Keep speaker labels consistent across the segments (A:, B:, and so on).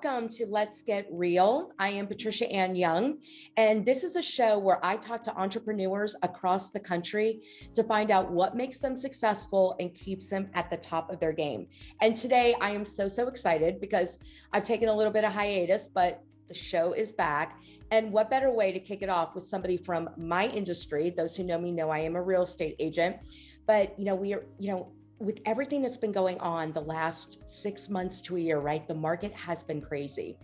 A: Welcome to Let's Get Real. I am Patricia Ann Young, and this is a show where I talk to entrepreneurs across the country to find out what makes them successful and keeps them at the top of their game. And today I am so excited because I've taken a little bit of hiatus, but the show is back. And what better way to kick it off with somebody from my industry? Those who know me know I am a real estate agent, but with everything that's been going on the last 6 months to a year, right? The market has been crazy.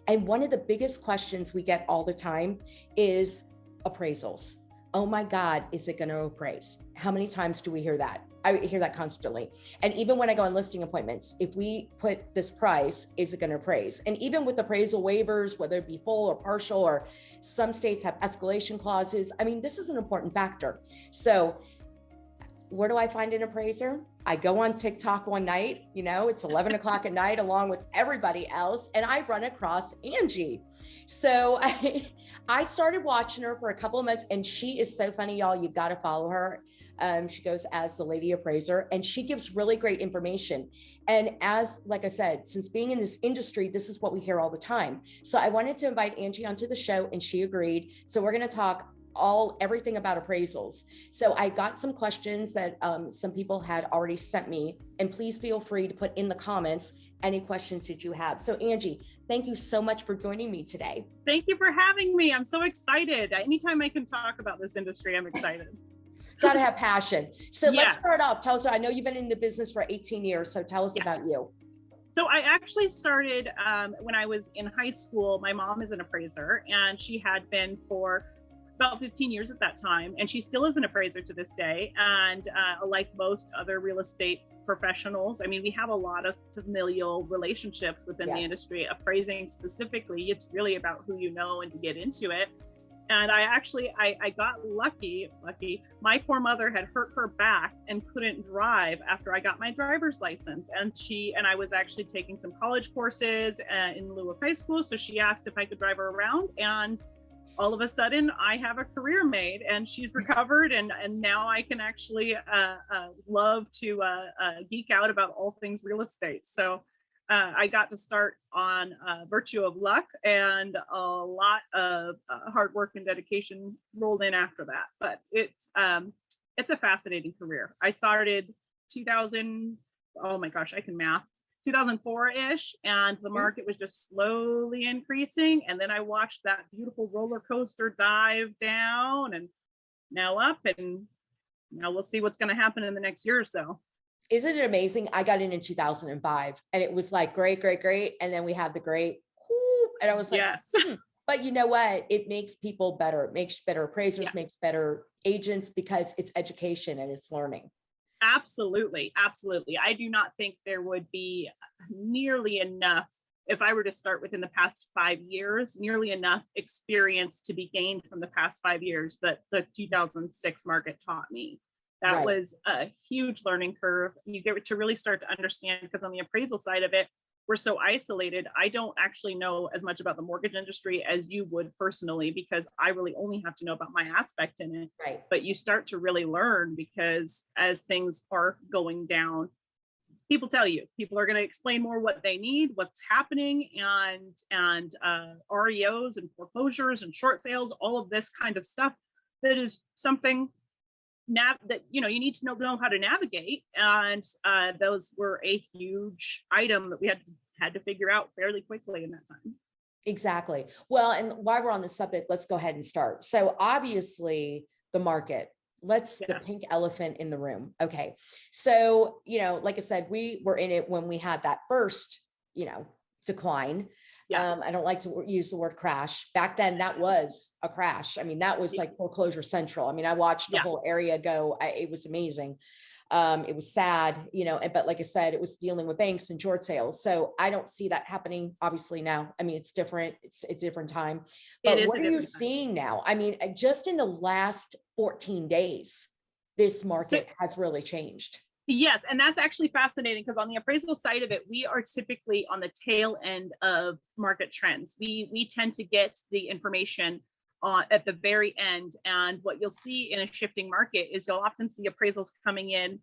A: And one of the biggest questions we get all the time is appraisals. Oh my God, is it going to appraise? How many times do we hear that? I hear that constantly. And even when I go on listing appointments, if we put this price, is it going to appraise? And even with appraisal waivers, whether it be full or partial, or some states have escalation clauses, I mean, this is an important factor. So where do I find an appraiser? I go on TikTok one night, it's 11 o'clock at night along with everybody else, and I run across Angie. So I started watching her for a couple of months, and she is so funny, y'all. You've got to follow her. She goes as the Lady Appraiser, and she gives really great information. And like I said, since being in this industry, this is what we hear all the time. So I wanted to invite Angie onto the show, and she agreed. So we're going to talk everything about appraisals. So I got some questions that some people had already sent me, and please feel free to put in the comments any questions that you have. So Angie, thank you so much for joining me today.
B: Thank you for having me. I'm so excited. Anytime I can talk about this industry, I'm excited.
A: Got to have passion. So
B: Yes.
A: Let's start off. Tell us, I know you've been in the business for 18 years, so tell us about you.
B: So I actually started when I was in high school. My mom is an appraiser, and she had been for about 15 years at that time, and she still is an appraiser to this day. And like most other real estate professionals, I mean, we have a lot of familial relationships within the industry. Appraising specifically, it's really about who you know and to get into it. And I got lucky. My poor mother had hurt her back and couldn't drive after I got my driver's license. And I was actually taking some college courses in lieu of high school. So she asked if I could drive her around, and all of a sudden I have a career made, and she's recovered. And now I can actually love to geek out about all things real estate. So I got to start on virtue of luck, and a lot of hard work and dedication rolled in after that. But it's a fascinating career. I started 2000, oh my gosh, I can math, 2004-ish, and the market was just slowly increasing. And then I watched that beautiful roller coaster dive down and now up, and now we'll see what's going to happen in the next year or so.
A: Isn't it amazing? I got in 2005, and it was like great. And then we had the great, and I was like,
B: yes.
A: But you know what? It makes people better. It makes better appraisers, makes better agents, because it's education and it's learning.
B: Absolutely. I do not think there would be nearly enough, if I were to start within the past 5 years, nearly enough experience to be gained from the past 5 years that the 2006 market taught me. That was a huge learning curve. You get to really start to understand, because on the appraisal side of it, we're so isolated. I don't actually know as much about the mortgage industry as you would personally, because I really only have to know about my aspect in it.
A: Right.
B: But you start to really learn, because as things are going down, people tell you, people are going to explain more what they need, what's happening, and REOs and foreclosures and short sales, all of this kind of stuff that is something that you need to know how to navigate. And those were a huge item that we had to figure out fairly quickly in that time.
A: Exactly. Well, and while we're on the subject, let's go ahead and start. So obviously the market, the pink elephant in the room. Okay. So, like I said, we were in it when we had that first, decline. I don't like to use the word crash. Back then, that was a crash. I mean, that was like foreclosure central. I mean, I watched the whole area go. It was amazing. It was sad, but like I said, it was dealing with banks and short sales. So I don't see that happening obviously now. I mean, it's different. It's a different time. But what are you seeing now? I mean, just in the last 14 days, this market has really changed.
B: Yes. And that's actually fascinating, because on the appraisal side of it, we are typically on the tail end of market trends. We tend to get the information at the very end. And what you'll see in a shifting market is you'll often see appraisals coming in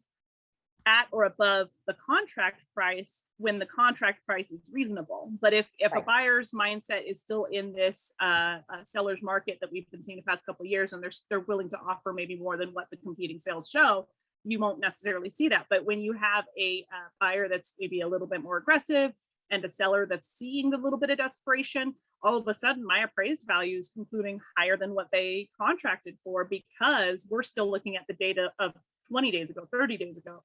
B: at or above the contract price when the contract price is reasonable. But if a buyer's mindset is still in this seller's market that we've been seeing the past couple of years, and they're willing to offer maybe more than what the competing sales show, you won't necessarily see that. But when you have a buyer that's maybe a little bit more aggressive and a seller that's seeing a little bit of desperation, all of a sudden my appraised value is concluding higher than what they contracted for, because we're still looking at the data of 20 days ago, 30 days ago.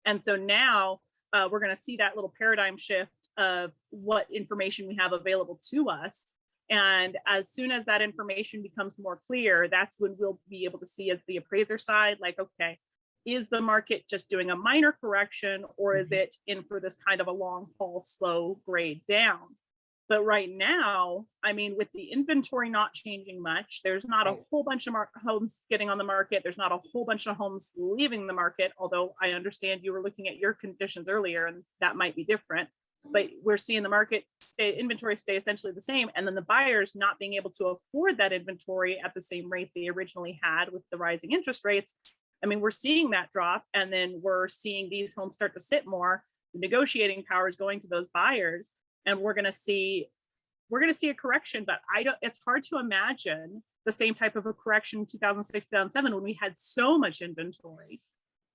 B: And so now we're going to see that little paradigm shift of what information we have available to us. And as soon as that information becomes more clear, that's when we'll be able to see, as the appraiser side, like, okay, is the market just doing a minor correction, or is it in for this kind of a long haul, slow grade down? But right now, I mean, with the inventory not changing much, there's not a whole bunch of homes getting on the market. There's not a whole bunch of homes leaving the market, although I understand you were looking at your conditions earlier and that might be different. But we're seeing the market inventory stay essentially the same. And then the buyers not being able to afford that inventory at the same rate they originally had with the rising interest rates. I mean, we're seeing that drop, and then we're seeing these homes start to sit more. The negotiating power is going to those buyers. And we're going to see a correction, but it's hard to imagine the same type of a correction in 2006, 2007, when we had so much inventory.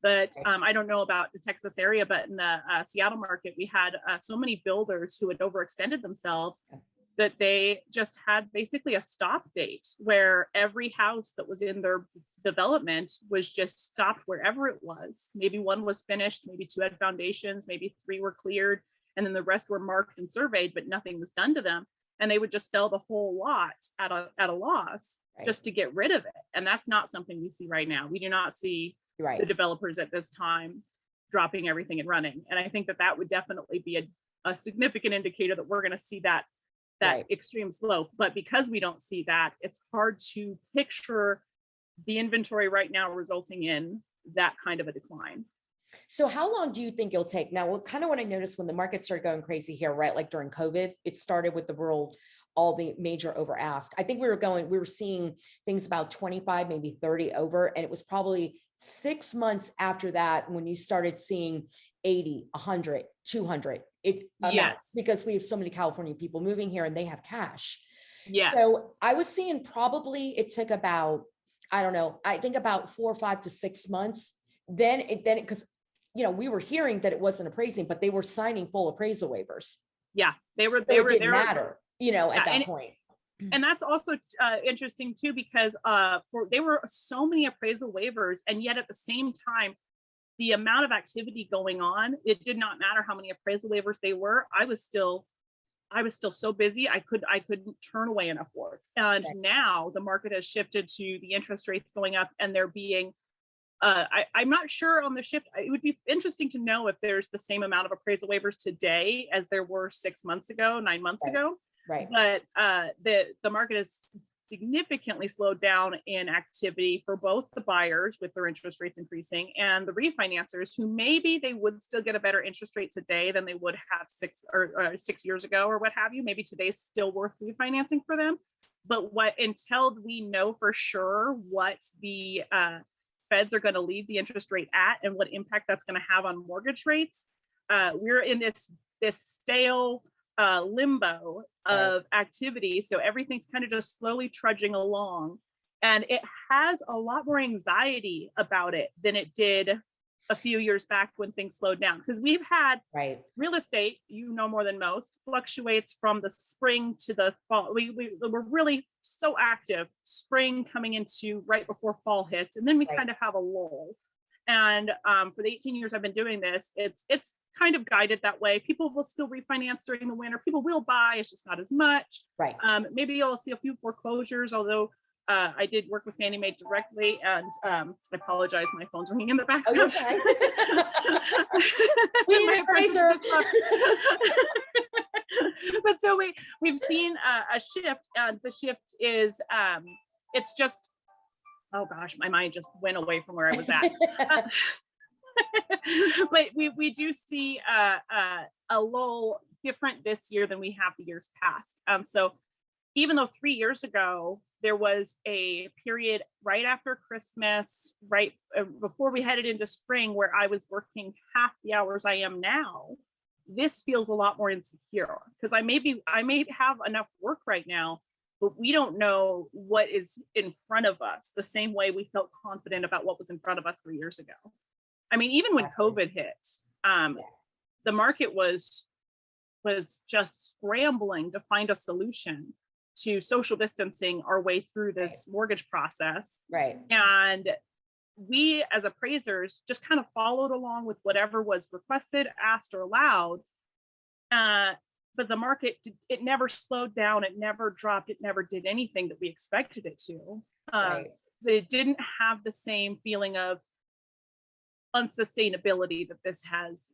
B: But I don't know about the Texas area, but in the Seattle market, we had so many builders who had overextended themselves that they just had basically a stop date where every house that was in their development was just stopped wherever it was. Maybe one was finished, maybe two had foundations, maybe three were cleared, and then the rest were marked and surveyed, but nothing was done to them. And they would just sell the whole lot at a loss just to get rid of it. And that's not something we see right now. We do not see the developers at this time dropping everything and running. And I think that would definitely be a significant indicator that we're going to see that extreme slope. But because we don't see that, it's hard to picture the inventory right now resulting in that kind of a decline.
A: So how long do you think it'll take? Now, kind of what I noticed when the market started going crazy here, right? Like during COVID, it started with all the major over ask. I think we were seeing things about 25, maybe 30 over. And it was probably 6 months after that when you started seeing 80, 100, 200. Because we have so many California people moving here and they have cash.
B: Yes.
A: So I was seeing probably it took about, I don't know, I think about 4, 5 to 6 months. Then because we were hearing that it wasn't appraising, but they were signing full appraisal waivers.
B: Yeah, it
A: didn't matter, at that point.
B: And that's also interesting too, because there were so many appraisal waivers, and yet at the same time, the amount of activity going on, it did not matter how many appraisal waivers they were. I was still so busy, I couldn't turn away enough work. And now the market has shifted to the interest rates going up, and there being I'm not sure on the shift. It would be interesting to know if there's the same amount of appraisal waivers today as there were 6 months ago, 9 months ago.
A: Right.
B: But the market has significantly slowed down in activity for both the buyers with their interest rates increasing and the refinancers, who maybe they would still get a better interest rate today than they would have 6 years ago or what have you. Maybe today's still worth refinancing for them. But until we know for sure what the Feds are going to leave the interest rate at and what impact that's going to have on mortgage rates, we're in this stale limbo of activity. So everything's kind of just slowly trudging along, and it has a lot more anxiety about it than it did a few years back when things slowed down, because we've had real estate, more than most, fluctuates from the spring to the fall. We're really so active spring coming into right before fall hits, and then we kind of have a lull. And for the 18 years I've been doing this, it's kind of guided that way. People will still refinance during the winter. People will buy, it's just not as much. Maybe you'll see a few foreclosures, although I did work with Fannie Mae directly, and I apologize, my phone's ringing in the background.
A: Okay. We need an appraiser.
B: But so we've seen a shift, and the shift is it's just, oh gosh, my mind just went away from where I was at. But we do see a lull different this year than we have the years past. So even though 3 years ago, there was a period right after Christmas, right before we headed into spring, where I was working half the hours I am now, this feels a lot more insecure because I may have enough work right now, but we don't know what is in front of us the same way we felt confident about what was in front of us 3 years ago. I mean, even when COVID hit, the market was just scrambling to find a solution to social distancing our way through this mortgage process.
A: Right.
B: And we as appraisers just kind of followed along with whatever was requested, asked, or allowed. But the market, it never slowed down. It never dropped. It never did anything that we expected it to. But it didn't have the same feeling of unsustainability that this has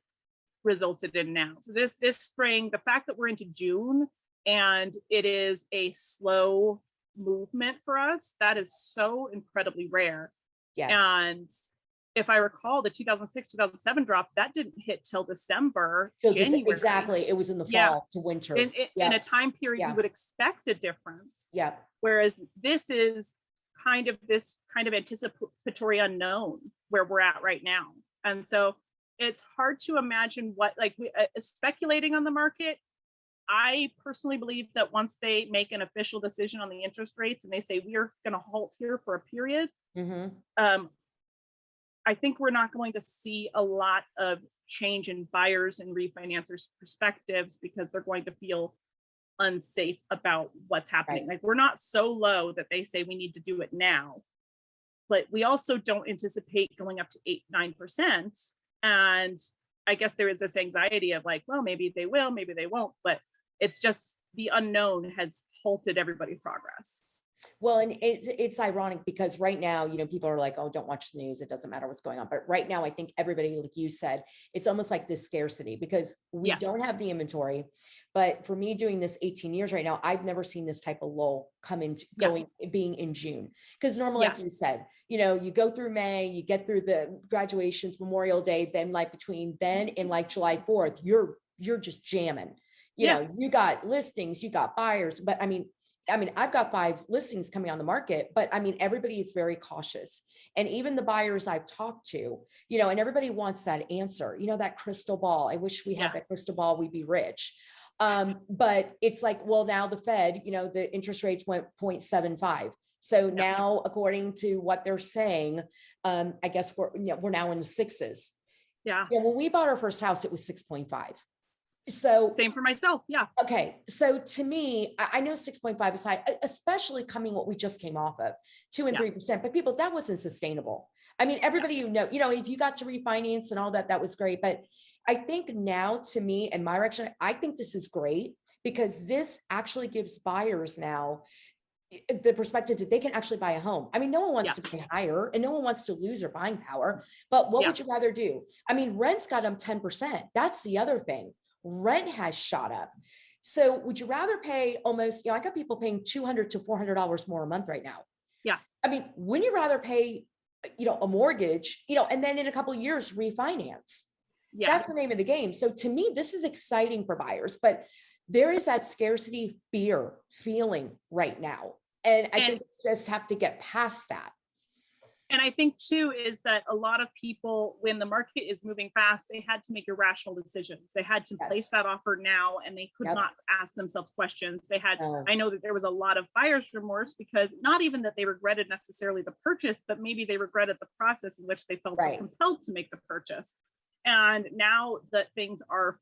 B: resulted in now. So this spring, the fact that we're into June and it is a slow movement for us, that is so incredibly rare.
A: Yes.
B: And if I recall, the 2006, 2007 drop, that didn't hit till December, January.
A: Exactly. It was in the fall to winter.
B: In a time period you would expect a difference.
A: Yeah.
B: Whereas this is kind of anticipatory unknown where we're at right now. And so it's hard to imagine what, speculating on the market. I personally believe that once they make an official decision on the interest rates and they say we are going to halt here for a period, I think we're not going to see a lot of change in buyers and refinancers' perspectives because they're going to feel unsafe about what's happening. Like, we're not so low that they say we need to do it now, but we also don't anticipate going up to 8-9%. And I guess there is this anxiety of like, well, maybe they will, maybe they won't, but it's just the unknown has halted everybody's progress.
A: Well, and it's ironic because right now, people are like, oh, don't watch the news. It doesn't matter what's going on. But right now, I think everybody, like you said, it's almost like this scarcity because we don't have the inventory. But for me doing this 18 years right now, I've never seen this type of lull come into being in June. Because normally, like you said, you go through May, you get through the graduations, Memorial Day, then like between then and like July 4th, you're just jamming. You got listings, you got buyers, but I mean, I've got 5 listings coming on the market, but I mean, everybody is very cautious. And even the buyers I've talked to, and everybody wants that answer, that crystal ball. I wish we had that crystal ball, we'd be rich. But it's like, well, now the Fed, the interest rates went 0.75. So now, according to what they're saying, I guess we're now in the 6s.
B: Yeah.
A: When we bought our first house, it was 6.5. So
B: same for myself. Yeah.
A: Okay. So to me, I know 6.5 is high, especially coming what we just came off of 2 and 3%, but people, that wasn't sustainable. I mean, everybody, if you got to refinance and all that, that was great. But I think now, to me and my direction, I think this is great because this actually gives buyers now the perspective that they can actually buy a home. I mean, no one wants to pay higher and no one wants to lose their buying power, but what would you rather do? I mean, rent's got them 10%. That's the other thing. Rent has shot up. So would you rather pay almost, I got people paying $200 to $400 more a month right now.
B: Yeah.
A: I mean, wouldn't you rather pay, a mortgage, and then in a couple of years refinance? Yeah. That's the name of the game. So to me, this is exciting for buyers, but there is that scarcity feeling right now. And I think it's just have to get past that.
B: And I think too, is that a lot of people, when the market is moving fast, they had to make irrational decisions. They had to place that offer now, and they could not ask themselves questions. They had, I know that there was a lot of buyer's remorse because not even that they regretted necessarily the purchase, but maybe they regretted the process in which they felt compelled to make the purchase. And now that things are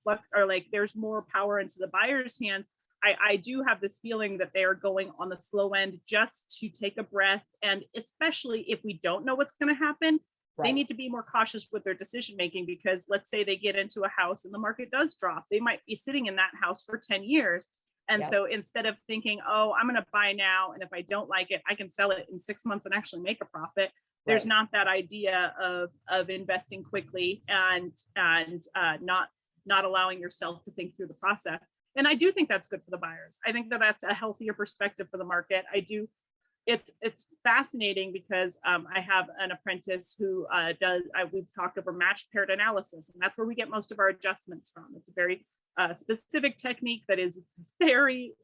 B: like, there's more power into the buyer's hands. I do have this feeling that they are going on the slow end just to take a breath. And especially if we don't know what's going to happen, they need to be more cautious with their decision making, because let's say they get into a house and the market does drop. They might be sitting in that house for 10 years. And so instead of thinking, oh, I'm going to buy now, and if I don't like it, I can sell it in 6 months and actually make a profit. There's not that idea of investing quickly and not allowing yourself to think through the process. And I do think that's good for the buyers. I think that that's a healthier perspective for the market. I do. It's fascinating because I have an apprentice who we've talked over matched paired analysis, and that's where we get most of our adjustments from. It's a very specific technique that is very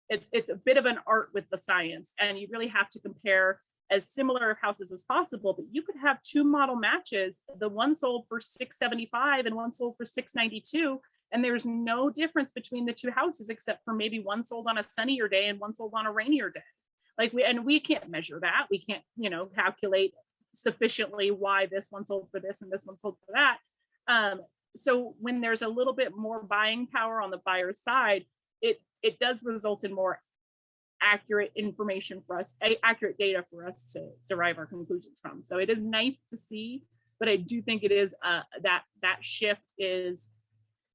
B: it's a bit of an art with the science, and you really have to compare as similar houses as possible. But you could have two model matches, the one sold for $675 and one sold for $692, and there's no difference between the two houses except for maybe one sold on a sunnier day and one sold on a rainier day. Like we can't measure that. We can't, calculate sufficiently why this one sold for this and this one sold for that. So when there's a little bit more buying power on the buyer's side, it does result in more accurate information for us, accurate data for us to derive our conclusions from. So it is nice to see, but I do think it is that shift is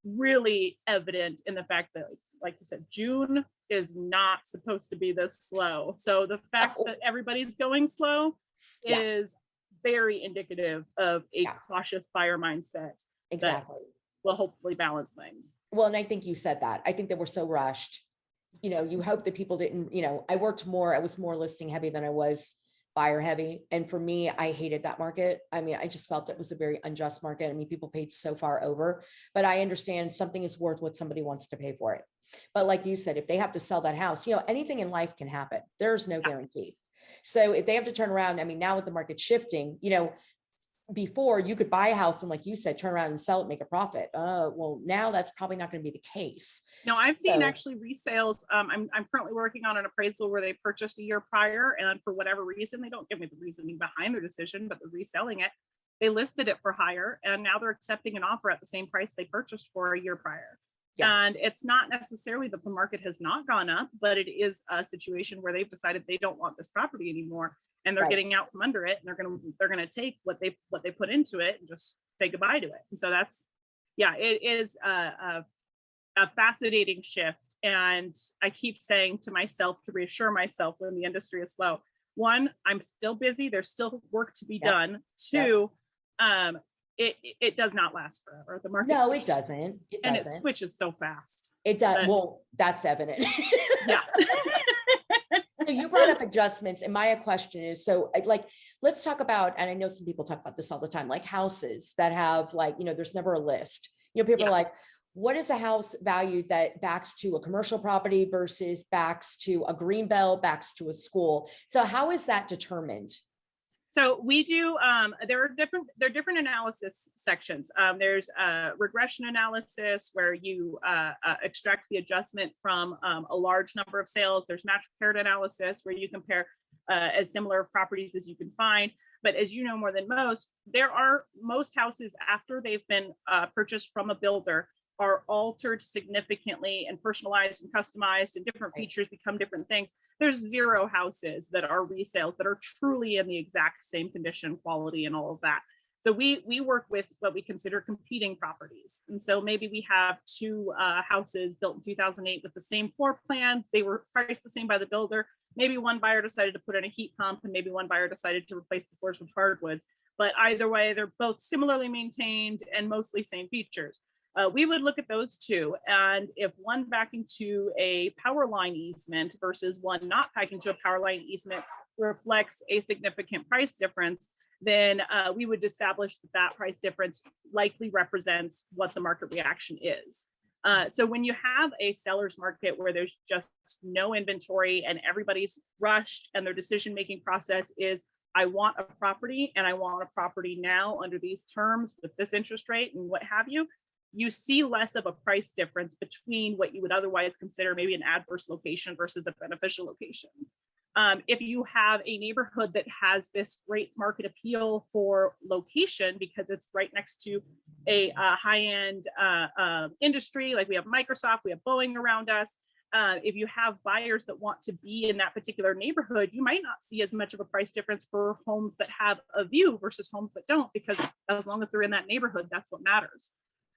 B: really evident in the fact that, like you said, June is not supposed to be this slow. So the fact that everybody's going slow is very indicative of a cautious buyer mindset.
A: Exactly.
B: Will hopefully balance things.
A: Well, and I think you said that. I think that we're so rushed. You hope that people didn't, I was more listing heavy than I was buyer heavy. And for me, I hated that market. I mean, I just felt it was a very unjust market. I mean, people paid so far over, but I understand something is worth what somebody wants to pay for it. But like you said, if they have to sell that house, anything in life can happen. There's no guarantee. So if they have to turn around, I mean, now with the market shifting, before you could buy a house and, like you said, turn around and sell it, make a profit. Well, now that's probably not going to be the case.
B: No, I've seen actually resales. I'm currently working on an appraisal where they purchased a year prior, and for whatever reason, they don't give me the reasoning behind their decision, but they're reselling it. They listed it for higher, and now they're accepting an offer at the same price they purchased for a year prior. Yeah. And it's not necessarily that the market has not gone up, but it is a situation where they've decided they don't want this property anymore, and they're getting out from under it, and they're gonna take what they put into it and just say goodbye to it. And so that's, it is a fascinating shift. And I keep saying to myself to reassure myself when the industry is slow, one, I'm still busy. There's still work to be done. Two, it does not last forever. The market,
A: no, it doesn't.
B: And it switches so fast.
A: It does. Well, that's evident.
B: Yeah.
A: So you brought up adjustments, and my question is, so let's talk about, and I know some people talk about this all the time, like houses that have there's never a list. People are like, what is a house value that backs to a commercial property versus backs to a green belt, backs to a school? So how is that determined?
B: So we do, there are different analysis sections. There's a regression analysis where you extract the adjustment from a large number of sales. There's match paired analysis where you compare as similar properties as you can find. But as you know more than most, most houses after they've been purchased from a builder are altered significantly and personalized and customized, and different features become different things. There's zero houses that are resales that are truly in the exact same condition, quality, and all of that. So we work with what we consider competing properties. And so maybe we have two houses built in 2008 with the same floor plan. They were priced the same by the builder. Maybe one buyer decided to put in a heat pump, and maybe one buyer decided to replace the floors with hardwoods. But either way, they're both similarly maintained and mostly same features. We would look at those two, and if one backing to a power line easement versus one not backing to a power line easement reflects a significant price difference, then we would establish that price difference likely represents what the market reaction is. So when you have a seller's market where there's just no inventory and everybody's rushed and their decision-making process is, I want a property and I want a property now under these terms with this interest rate and what have you, you see less of a price difference between what you would otherwise consider maybe an adverse location versus a beneficial location. If you have a neighborhood that has this great market appeal for location because it's right next to a high-end industry, like we have Microsoft, we have Boeing around us. If you have buyers that want to be in that particular neighborhood, you might not see as much of a price difference for homes that have a view versus homes that don't, because as long as they're in that neighborhood, that's what matters.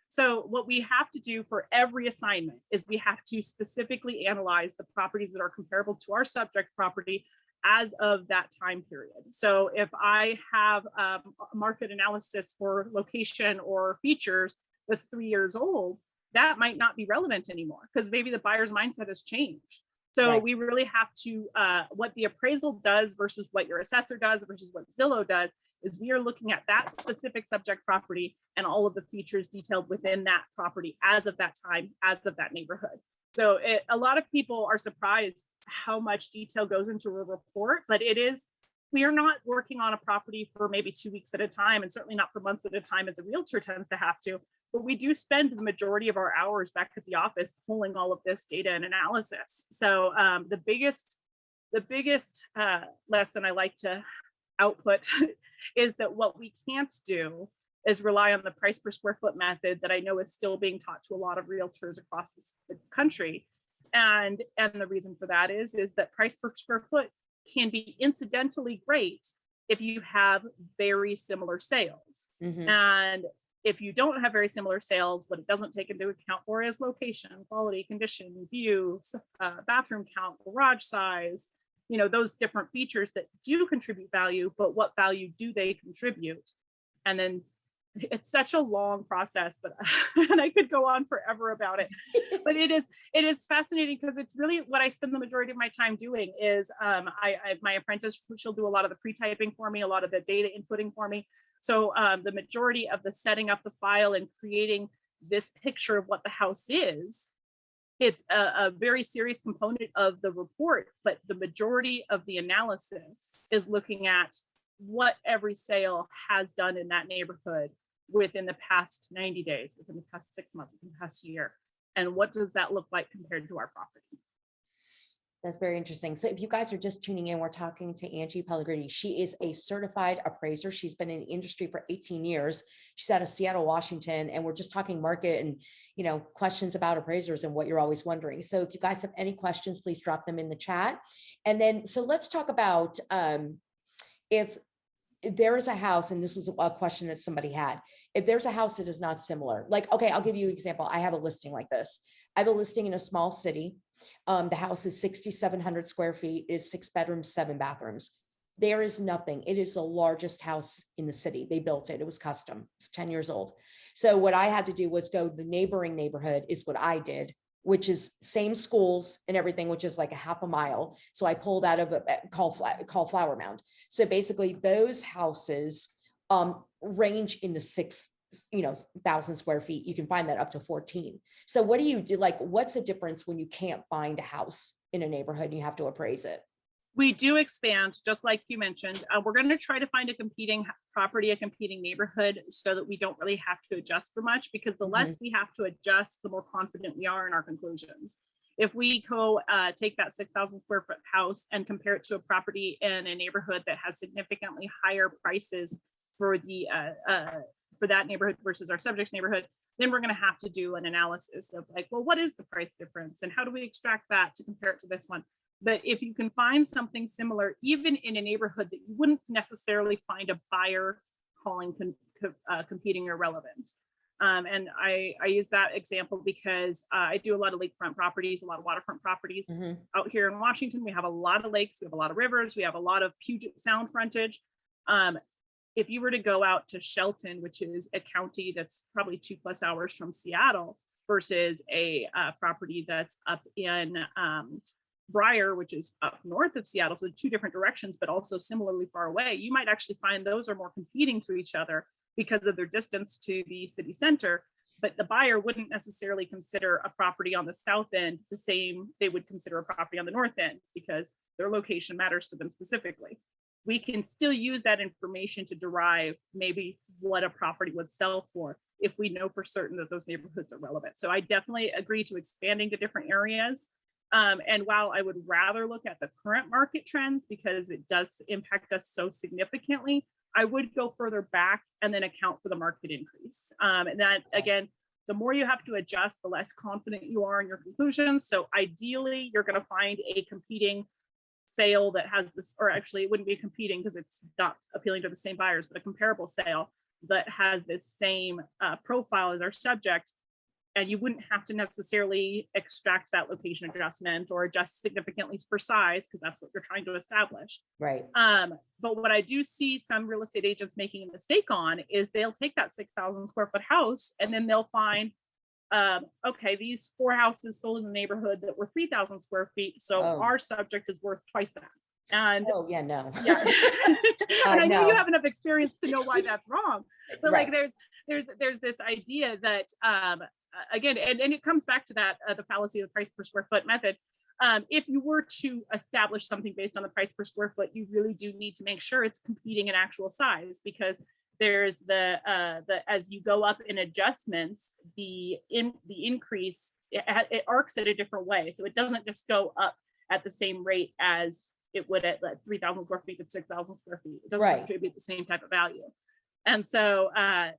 B: So what we have to do for every assignment is we have to specifically analyze the properties that are comparable to our subject property as of that time period. So if I have a market analysis for location or features that's 3 years old, that might not be relevant anymore because maybe the buyer's mindset has changed. So we really have to, what the appraisal does versus what your assessor does versus what Zillow does, is we are looking at that specific subject property and all of the features detailed within that property as of that time, as of that neighborhood. So a lot of people are surprised how much detail goes into a report, but we are not working on a property for maybe 2 weeks at a time, and certainly not for months at a time as a realtor tends to have to, but we do spend the majority of our hours back at the office pulling all of this data and analysis. So the biggest lesson I like to output is that what we can't do is rely on the price per square foot method that I know is still being taught to a lot of realtors across the country. And the reason for that is that price per square foot can be incidentally great if you have very similar sales.
A: Mm-hmm.
B: And if you don't have very similar sales, what it doesn't take into account for is location, quality, condition, view, bathroom count, garage size, those different features that do contribute value, but what value do they contribute? And then it's such a long process, but and I could go on forever about it. But it is fascinating because it's really what I spend the majority of my time doing is my apprentice, she'll do a lot of the pre-typing for me, a lot of the data inputting for me. So the majority of the setting up the file and creating this picture of what the house is, it's a very serious component of the report, but the majority of the analysis is looking at what every sale has done in that neighborhood within the past 90 days, within the past 6 months, within the past year. And what does that look like compared to our property?
A: That's very interesting. So if you guys are just tuning in, we're talking to Angie Pellegrini. She is a certified appraiser. She's been in the industry for 18 years. She's out of Seattle, Washington, and we're just talking market and, questions about appraisers and what you're always wondering. So if you guys have any questions, please drop them in the chat. And then, so let's talk about if there is a house, and this was a question that somebody had, if there's a house that is not similar, like, okay, I'll give you an example. I have a listing like this. I have a listing in a small city. The house is 6,700 square feet, is 6 bedrooms, 7 bathrooms. There is nothing. It is the largest house in the city. They built it. It was custom. It's 10 years old. So what I had to do was go to the neighboring neighborhood is what I did, which is same schools and everything, which is like a half a mile. So I pulled out of call Flower Mound. So basically those houses range in the 6,000 square feet. You can find that up to 14. So what do you do? Like, what's the difference when you can't find a house in a neighborhood and you have to appraise it?
B: We do expand, just like you mentioned. We're going to try to find a competing property, a competing neighborhood, so that we don't really have to adjust for much, because the less we have to adjust, the more confident we are in our conclusions. If we go take that 6,000 square foot house and compare it to a property in a neighborhood that has significantly higher prices for that neighborhood versus our subject's neighborhood, then we're going to have to do an analysis of like, well, what is the price difference and how do we extract that to compare it to this one? But if you can find something similar, even in a neighborhood that you wouldn't necessarily find a buyer calling competing or relevant. And I use that example because I do a lot of lakefront properties, a lot of waterfront properties. Out here in Washington. We have a lot of lakes, we have a lot of rivers, we have a lot of Puget Sound frontage. If you were to go out to Shelton, which is a county that's probably 2+ hours from Seattle, versus a property that's up in Briar, which is up north of Seattle, so 2 different directions, but also similarly far away, you might actually find those are more competing to each other because of their distance to the city center. But the buyer wouldn't necessarily consider a property on the south end the same they would consider a property on the north end, because their location matters to them specifically. We can still use that information to derive maybe what a property would sell for if we know for certain that those neighborhoods are relevant. So I definitely agree to expanding to different areas. And while I would rather look at the current market trends because it does impact us so significantly, I would go further back and then account for the market increase. And that, again, the more you have to adjust, the less confident you are in your conclusions. So ideally, you're going to find a competing sale that has this, or actually it wouldn't be competing because it's not appealing to the same buyers, but a comparable sale that has this same profile as our subject. And you wouldn't have to necessarily extract that location adjustment or adjust significantly for size, because that's what you're trying to establish.
A: Right.
B: But what I do see some real estate agents making a mistake on is they'll take that 6,000 square foot house and then they'll find, okay, these 4 houses sold in the neighborhood that were 3,000 square feet. So our subject is worth twice that. And
A: Oh yeah, no.
B: yeah, and I know
A: No.
B: you have enough experience to know why that's wrong. But
A: Right.
B: like, there's this idea that again, and it comes back to that the fallacy of the price per square foot method. If you were to establish something based on the price per square foot, you really do need to make sure it's competing in actual size, because there's the as you go up in adjustments, the increase, it arcs it a different way, so it doesn't just go up at the same rate as it would at 3,000 square feet to 6,000 square feet. It doesn't contribute the same type of value, and so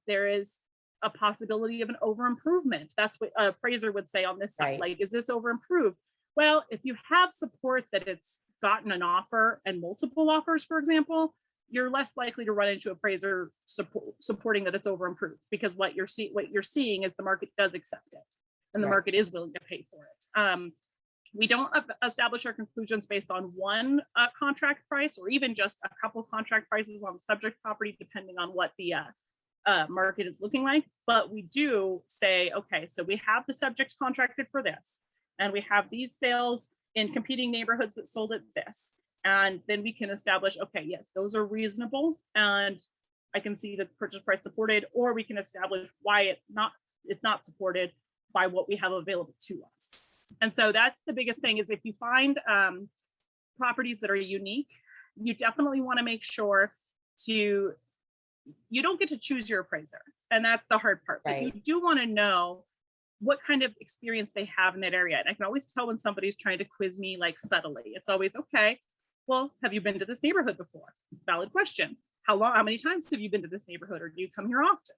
B: there is a possibility of an over improvement. That's what a appraiser would say on this side. Like, is this over improved? Well, if you have support that it's gotten an offer and multiple offers, for example, you're less likely to run into appraiser supporting that it's over improved, because what you're seeing is the market does accept it, and the market is willing to pay for it. We don't establish our conclusions based on one contract price, or even just a couple contract prices on the subject property, depending on what the market is looking like. But we do say, okay, so we have the subjects contracted for this, and we have these sales in competing neighborhoods that sold at this. And then we can establish, okay, yes, those are reasonable, and I can see the purchase price supported, or we can establish why it's not supported by what we have available to us. And so that's the biggest thing, is if you find properties that are unique, you definitely want to make sure you don't get to choose your appraiser. And that's the hard part. But you do want to know what kind of experience they have in that area. And I can always tell when somebody's trying to quiz me like subtly. It's always, okay, well, have you been to this neighborhood before? Valid question. How many times have you been to this neighborhood, or do you come here often?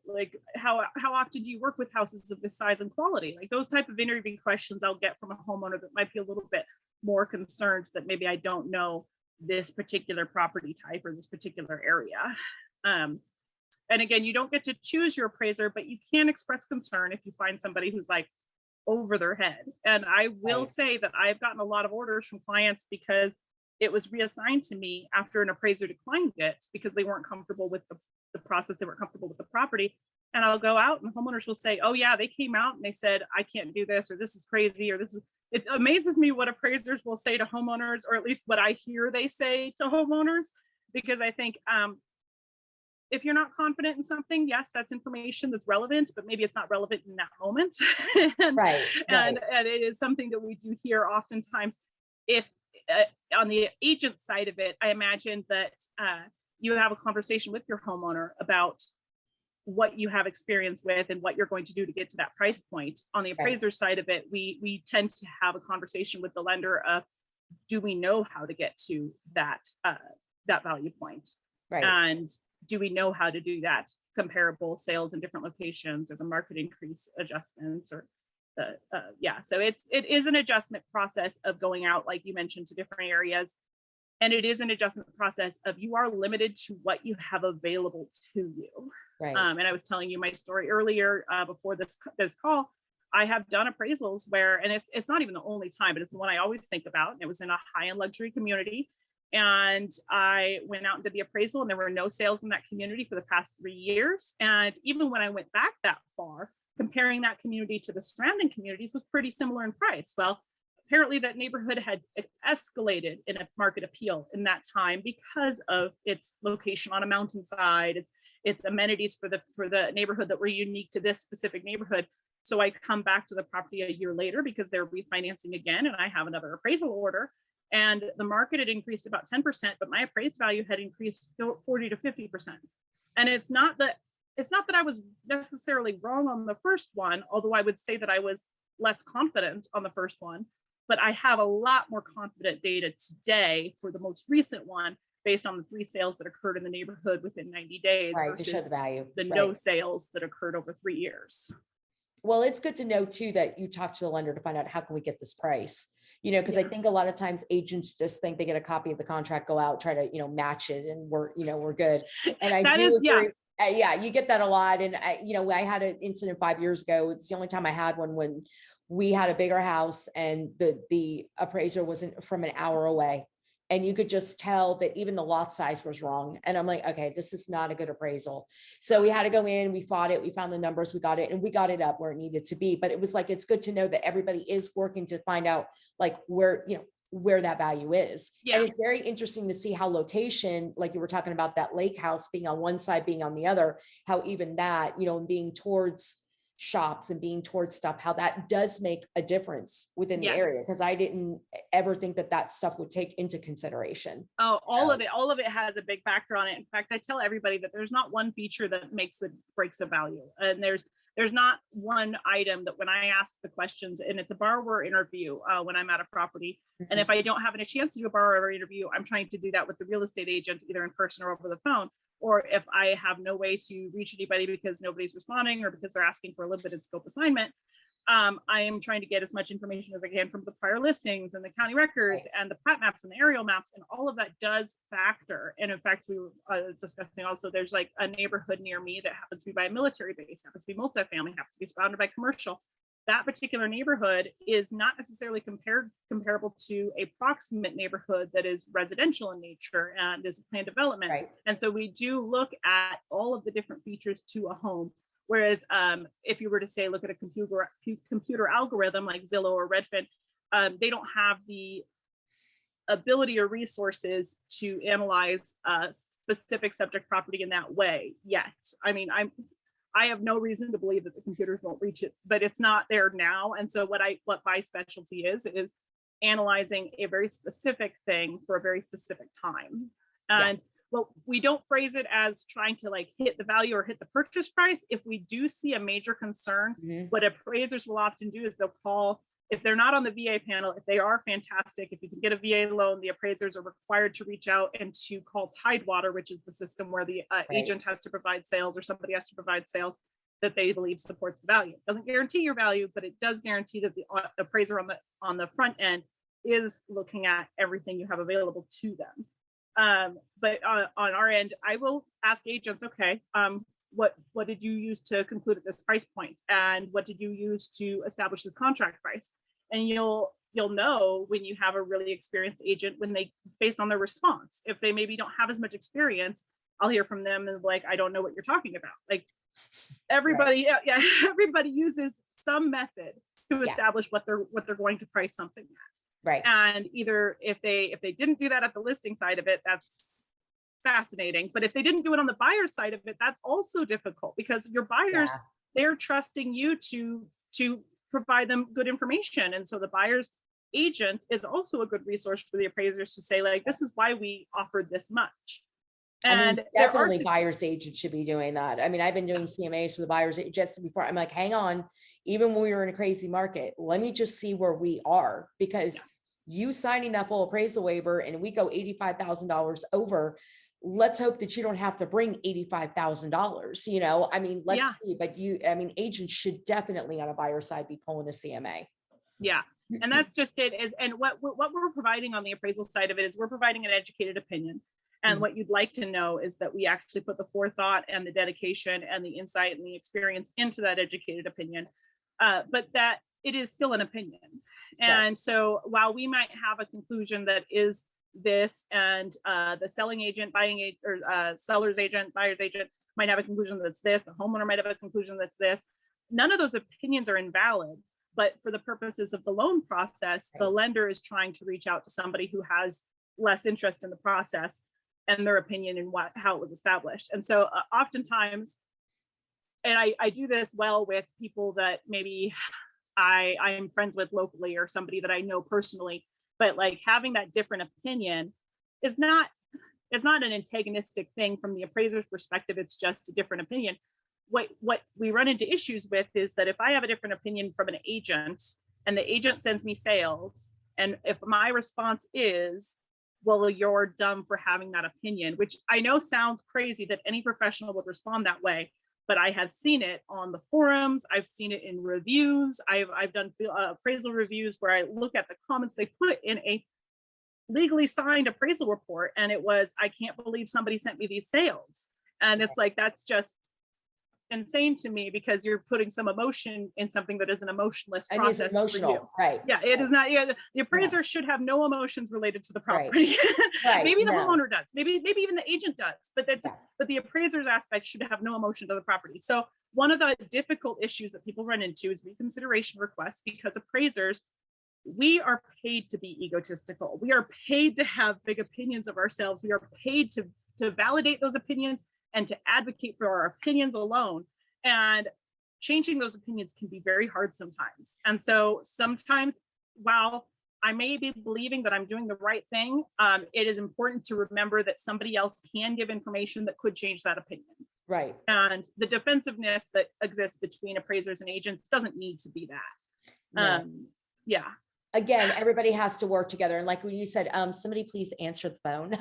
B: Like, how often do you work with houses of this size and quality? Like, those type of interviewing questions I'll get from a homeowner that might be a little bit more concerned that maybe I don't know this particular property type or this particular area. And again, you don't get to choose your appraiser, but you can express concern if you find somebody who's like over their head. And I will say that I've gotten a lot of orders from clients because it was reassigned to me after an appraiser declined it because they weren't comfortable with the process, they weren't comfortable with the property. And I'll go out and homeowners will say, oh yeah, they came out and they said, I can't do this, or this is crazy, or it amazes me what appraisers will say to homeowners, or at least what I hear they say to homeowners, because I think if you're not confident in something, yes, that's information that's relevant, but maybe it's not relevant in that moment. And it is something that we do hear oftentimes. If on the agent side of it, I imagine that you have a conversation with your homeowner about what you have experience with and what you're going to do to get to that price point. On the appraiser side of it, we tend to have a conversation with the lender of, do we know how to get to that value point? And do we know how to do that? Comparable sales in different locations, or the market increase adjustments, or so it is an adjustment process of going out, like you mentioned, to different areas. And it is an adjustment process of, you are limited to what you have available to you. And I was telling you my story earlier before this call. I have done appraisals where, and it's not even the only time, but it's the one I always think about. And it was in a high-end luxury community. And I went out and did the appraisal, and there were no sales in that community for the past 3 years. And even when I went back that far, comparing that community to the surrounding communities was pretty similar in price. Well, apparently that neighborhood had escalated in a market appeal in that time because of its location on a mountainside, its amenities for the neighborhood that were unique to this specific neighborhood. So I come back to the property a year later because they're refinancing again, and I have another appraisal order. And the market had increased about 10%, but my appraised value had increased 40 to 50%. And it's not that I was necessarily wrong on the first one, although I would say that I was less confident on the first one. But I have a lot more confident data today for the most recent one, based on the 3 sales that occurred in the neighborhood within 90 days versus the no sales that occurred over 3 years.
A: Well, it's good to know too that you talk to the lender to find out, how can we get this price? Because I think a lot of times agents just think they get a copy of the contract, go out, try to, match it, and we're good. And I do agree. You get that a lot. And I had an incident 5 years ago. It's the only time I had one, when we had a bigger house and the appraiser wasn't from an hour away. And you could just tell that even the lot size was wrong. And I'm like, okay, this is not a good appraisal. So we had to go in, we fought it, we found the numbers, we got it, and we got it up where it needed to be. But it was like, it's good to know that everybody is working to find out like where, where that value is.
B: Yeah.
A: And it's very interesting to see how location, like you were talking about that lake house being on one side, being on the other, how even that, you know, being towards shops and being towards stuff, how that does make a difference within the area. Because I didn't ever think that that stuff would take into consideration.
B: Oh, all of it has a big factor on it. In fact, I tell everybody that there's not one feature that breaks a value. And there's not one item that when I ask the questions, and it's a borrower interview when I'm at a property.
A: Mm-hmm.
B: And if I don't have a chance to do a borrower interview, I'm trying to do that with the real estate agent, either in person or over the phone. Or if I have no way to reach anybody because nobody's responding or because they're asking for a limited scope assignment, I am trying to get as much information as I can from the prior listings and the county records and the plat maps and the aerial maps, and all of that does factor. And in fact, we were discussing also, there's like a neighborhood near me that happens to be by a military base, happens to be multifamily, happens to be surrounded by commercial. That particular neighborhood is not necessarily comparable to a proximate neighborhood that is residential in nature and is planned development.
A: Right.
B: And so we do look at all of the different features to a home. Whereas if you were to say, look at a computer algorithm like Zillow or Redfin, they don't have the ability or resources to analyze a specific subject property in that way yet. I mean, I have no reason to believe that the computers won't reach it, but it's not there now. And so what my specialty is analyzing a very specific thing for a very specific time. And well, we don't phrase it as trying to like hit the value or hit the purchase price. If we do see a major concern, what appraisers will often do is they'll call, if they're not on the VA panel, if they are fantastic, if you can get a VA loan, the appraisers are required to reach out and to call Tidewater, which is the system where the agent has to provide sales or somebody has to provide sales that they believe supports the value. It doesn't guarantee your value, but it does guarantee that the appraiser on the front end is looking at everything you have available to them. But on our end, I will ask agents, okay, what did you use to conclude at this price point? And what did you use to establish this contract price? And you'll know when you have a really experienced agent, when they, based on their response, if they maybe don't have as much experience, I'll hear from them and like, I don't know what you're talking about. Like everybody, everybody uses some method to establish what they're going to price something at.
A: Right.
B: And either if they didn't do that at the listing side of it, that's fascinating. But if they didn't do it on the buyer side of it, that's also difficult because your buyers, they're trusting you to provide them good information. And so the buyer's agent is also a good resource for the appraisers to say, like, this is why we offered this much. And
A: I mean, definitely buyer's agent should be doing that. I mean, I've been doing CMAs for the buyer's agent just before. I'm like, hang on, even when we were in a crazy market, let me just see where we are, because you signing that full appraisal waiver and we go $85,000 over, let's hope that you don't have to bring $85,000. You know, I mean, let's see, but agents should definitely on a buyer side be pulling a CMA.
B: Yeah. And that's just it is. And what we're providing on the appraisal side of it is we're providing an educated opinion. And what you'd like to know is that we actually put the forethought and the dedication and the insight and the experience into that educated opinion, but that it is still an opinion. And so while we might have a conclusion that is this, and the selling agent, buying agent, or seller's agent, buyer's agent might have a conclusion that's this, the homeowner might have a conclusion that's this, none of those opinions are invalid. But for the purposes of the loan process, the lender is trying to reach out to somebody who has less interest in the process and their opinion and how it was established. And so oftentimes, and I do this well with people that maybe I'm friends with locally or somebody that I know personally, but like having that different opinion is not an antagonistic thing from the appraiser's perspective. It's just a different opinion. What we run into issues with is that if I have a different opinion from an agent and the agent sends me sales, and if my response is, well, you're dumb for having that opinion, which I know sounds crazy that any professional would respond that way, but I have seen it on the forums. I've seen it in reviews. I've done appraisal reviews where I look at the comments they put in a legally signed appraisal report. And it was, I can't believe somebody sent me these sales. And it's like, that's just insane to me because you're putting some emotion in something that is an emotionless process.
A: Emotional, right?
B: Yeah, it is not. Yeah, the appraiser should have no emotions related to the property. Maybe the homeowner does. Maybe even the agent does. But but the appraiser's aspect should have no emotion to the property. So one of the difficult issues that people run into is reconsideration requests, because appraisers we are paid to be egotistical. We are paid to have big opinions of ourselves. We are paid to validate those opinions and to advocate for our opinions alone. And changing those opinions can be very hard sometimes. And so sometimes, while I may be believing that I'm doing the right thing, it is important to remember that somebody else can give information that could change that opinion.
A: Right.
B: And the defensiveness that exists between appraisers and agents doesn't need to be that.
A: No.
B: Yeah.
A: Again, everybody has to work together. And like when you said, somebody please answer the phone.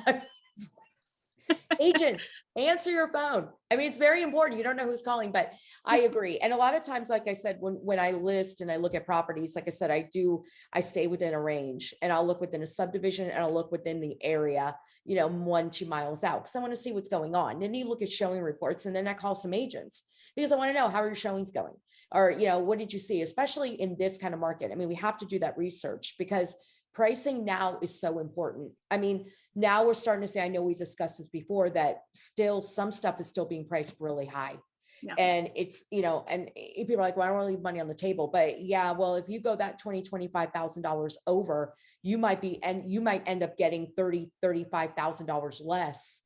A: Agents, answer your phone. I mean, it's very important. You don't know who's calling, but I agree. And a lot of times, like I said, when I list and I look at properties, like I said, I stay within a range, and I'll look within a subdivision, and I'll look within the area, 1-2 miles out, because I want to see what's going on. Then you look at showing reports, and then I call some agents because I want to know, how are your showings going? Or, what did you see, especially in this kind of market? I mean, we have to do that research because pricing now is so important. I mean, now we're starting to say, I know we discussed this before, that still some stuff is still being priced really high. Yeah. And it's, and people are like, well, I don't want to leave money on the table, but yeah, well, if you go that $20,000-$25,000 over, you might end up getting $30,000-$35,000 less,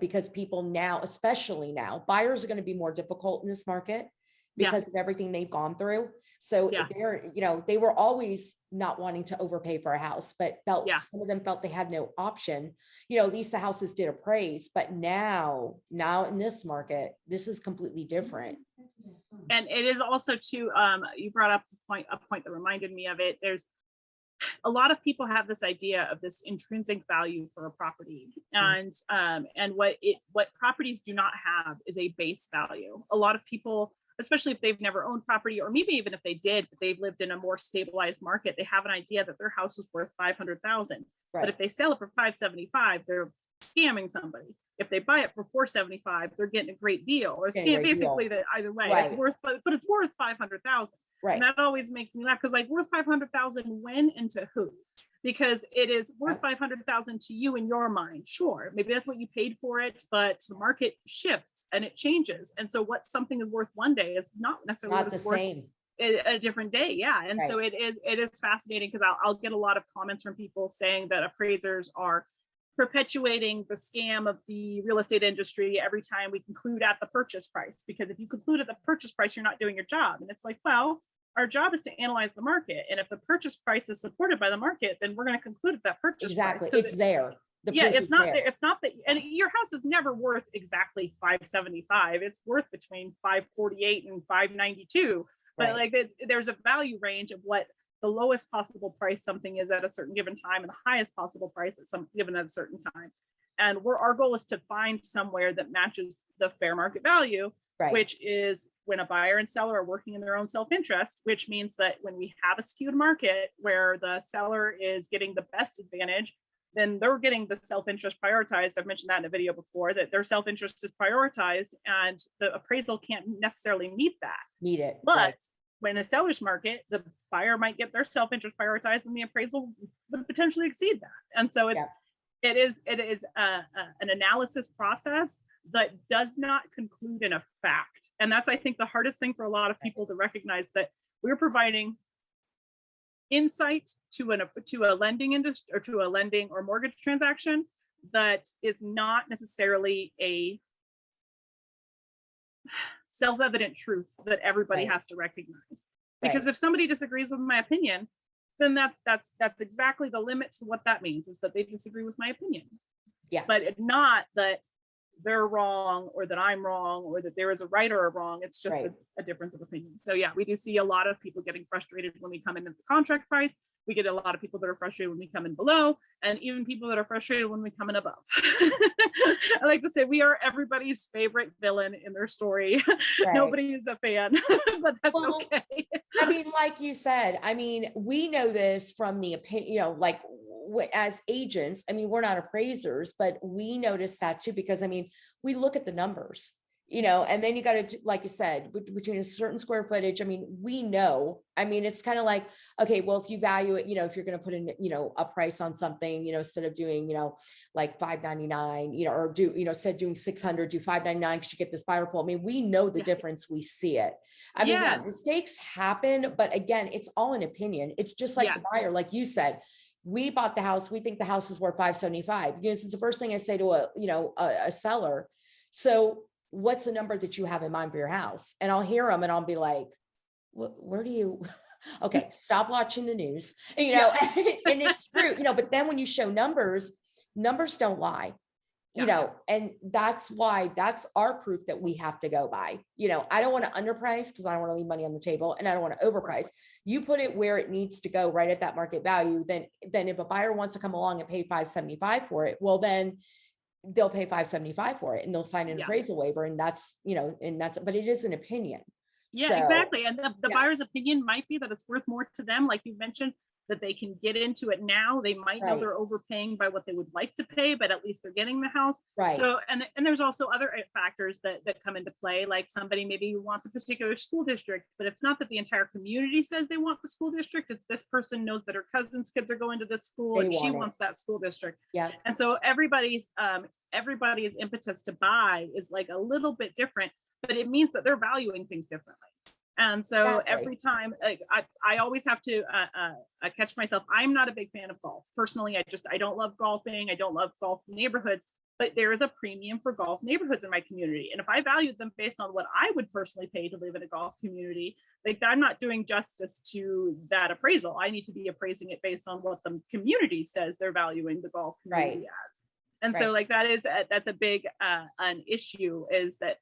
A: because people now, especially now, buyers are going to be more difficult in this market because of everything they've gone through. So they were always not wanting to overpay for a house, but some of them felt they had no option. At least the houses did appraise, but now in this market, this is completely different.
B: And it is also too, you brought up a point that reminded me of it. There's a lot of people have this idea of this intrinsic value for a property, and what properties do not have is a base value. A lot of people, especially if they've never owned property, or maybe even if they did, but they've lived in a more stabilized market, they have an idea that their house is worth $500,000. Right. But if they sell it for $575,000, they're scamming somebody. If they buy it for $475,000, they're getting a great deal. Or basically that either way, right. It's worth, but it's worth $500,000. Right. And that always makes me laugh, because like, worth $500,000 when and to who? Because it is worth $500,000 to you in your mind. Sure, maybe that's what you paid for it, but the market shifts and it changes. And so what something is worth one day is not necessarily what it's worth a different day. Yeah. And so it is fascinating, because I'll get a lot of comments from people saying that appraisers are perpetuating the scam of the real estate industry every time we conclude at the purchase price. Because if you conclude at the purchase price, you're not doing your job. And it's like, well, our job is to analyze the market. And if the purchase price is supported by the market, then we're going to conclude at that purchase price.
A: It's there.
B: It's not there. It's not that, and your house is never worth exactly $575,000. It's worth between $548,000 and $592,000. But like, there's a value range of what the lowest possible price something is at a certain given time, and the highest possible price at some given at a certain time. And our goal is to find somewhere that matches the fair market value. Right. Which is when a buyer and seller are working in their own self-interest, which means that when we have a skewed market where the seller is getting the best advantage, then they're getting the self-interest prioritized. I've mentioned that in a video before, that their self-interest is prioritized, and the appraisal can't necessarily meet it. But when a seller's market, the buyer might get their self-interest prioritized, and the appraisal would potentially exceed that. And so it is an analysis process that does not conclude in a fact. And that's, I think, the hardest thing for a lot of people to recognize, that we're providing insight to a lending industry, or to a lending or mortgage transaction, that is not necessarily a self-evident truth that everybody has to recognize. Because if somebody disagrees with my opinion, then that's exactly the limit to what that means, is that they disagree with my opinion. Yeah. But it's not that they're wrong, or that I'm wrong, or that there is a right or a wrong. It's just a difference of opinion. So yeah, we do see a lot of people getting frustrated when we come in at the contract price. We get a lot of people that are frustrated when we come in below, and even people that are frustrated when we come in above. I like to say we are everybody's favorite villain in their story. Nobody is a fan, but that's okay.
A: I mean, like you said, I mean, we know this from the opinion, like as agents. I mean, we're not appraisers, but we notice that too, because I mean, we look at the numbers. and then you got to, like you said, between a certain square footage. I mean, we know, I mean, it's kind of like, okay, well, if you value it, if you're going to put in, a price on something, instead of doing, like $599, or do, instead of doing 600, do $599 because you get this buyer pool. I mean, we know the difference. We see it. I mean, yeah, mistakes happen, but again, it's all an opinion. It's just like the buyer, like you said, we bought the house. We think the house is worth $575. It's the first thing I say to a seller. So what's the number that you have in mind for your house? And I'll hear them and I'll be like, where do you, okay, stop watching the news, and it's true, but then when you show numbers don't lie, and that's our proof that we have to go by. I don't want to underprice because I don't want to leave money on the table, and I don't want to overprice. You put it where it needs to go, right at that market value. Then if a buyer wants to come along and pay $575 for it, well, then they'll pay $575 for it, and they'll sign an appraisal waiver. And that's, but it is an opinion.
B: Yeah, exactly. And the buyer's opinion might be that it's worth more to them. Like you mentioned, that they can get into it now. They might know they're overpaying by what they would like to pay, but at least they're getting the house.
A: Right.
B: So, and there's also other factors that come into play. Like somebody maybe wants a particular school district, but it's not that the entire community says they want the school district. It's this person knows that her cousin's kids are going to this school and she wants that school district.
A: Yeah.
B: And so everybody's impetus to buy is like a little bit different, but it means that they're valuing things differently. And so every time, like, I always have to catch myself. I'm not a big fan of golf. Personally, I don't love golfing. I don't love golf neighborhoods, but there is a premium for golf neighborhoods in my community. And if I valued them based on what I would personally pay to live in a golf community, like I'm not doing justice to that appraisal. I need to be appraising it based on what the community says they're valuing the golf community as. And so like that's a big an issue, is that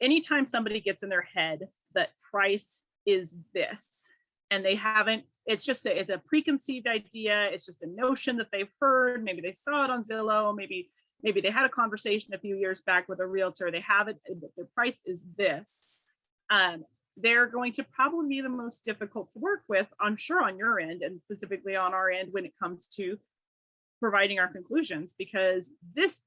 B: anytime somebody gets in their head that price is this, and they haven't, it's a preconceived idea. It's just a notion that they've heard. Maybe they saw it on Zillow. Maybe they had a conversation a few years back with a realtor. They have it, the price is this. They're going to probably be the most difficult to work with, I'm sure, on your end, and specifically on our end when it comes to providing our conclusions, because this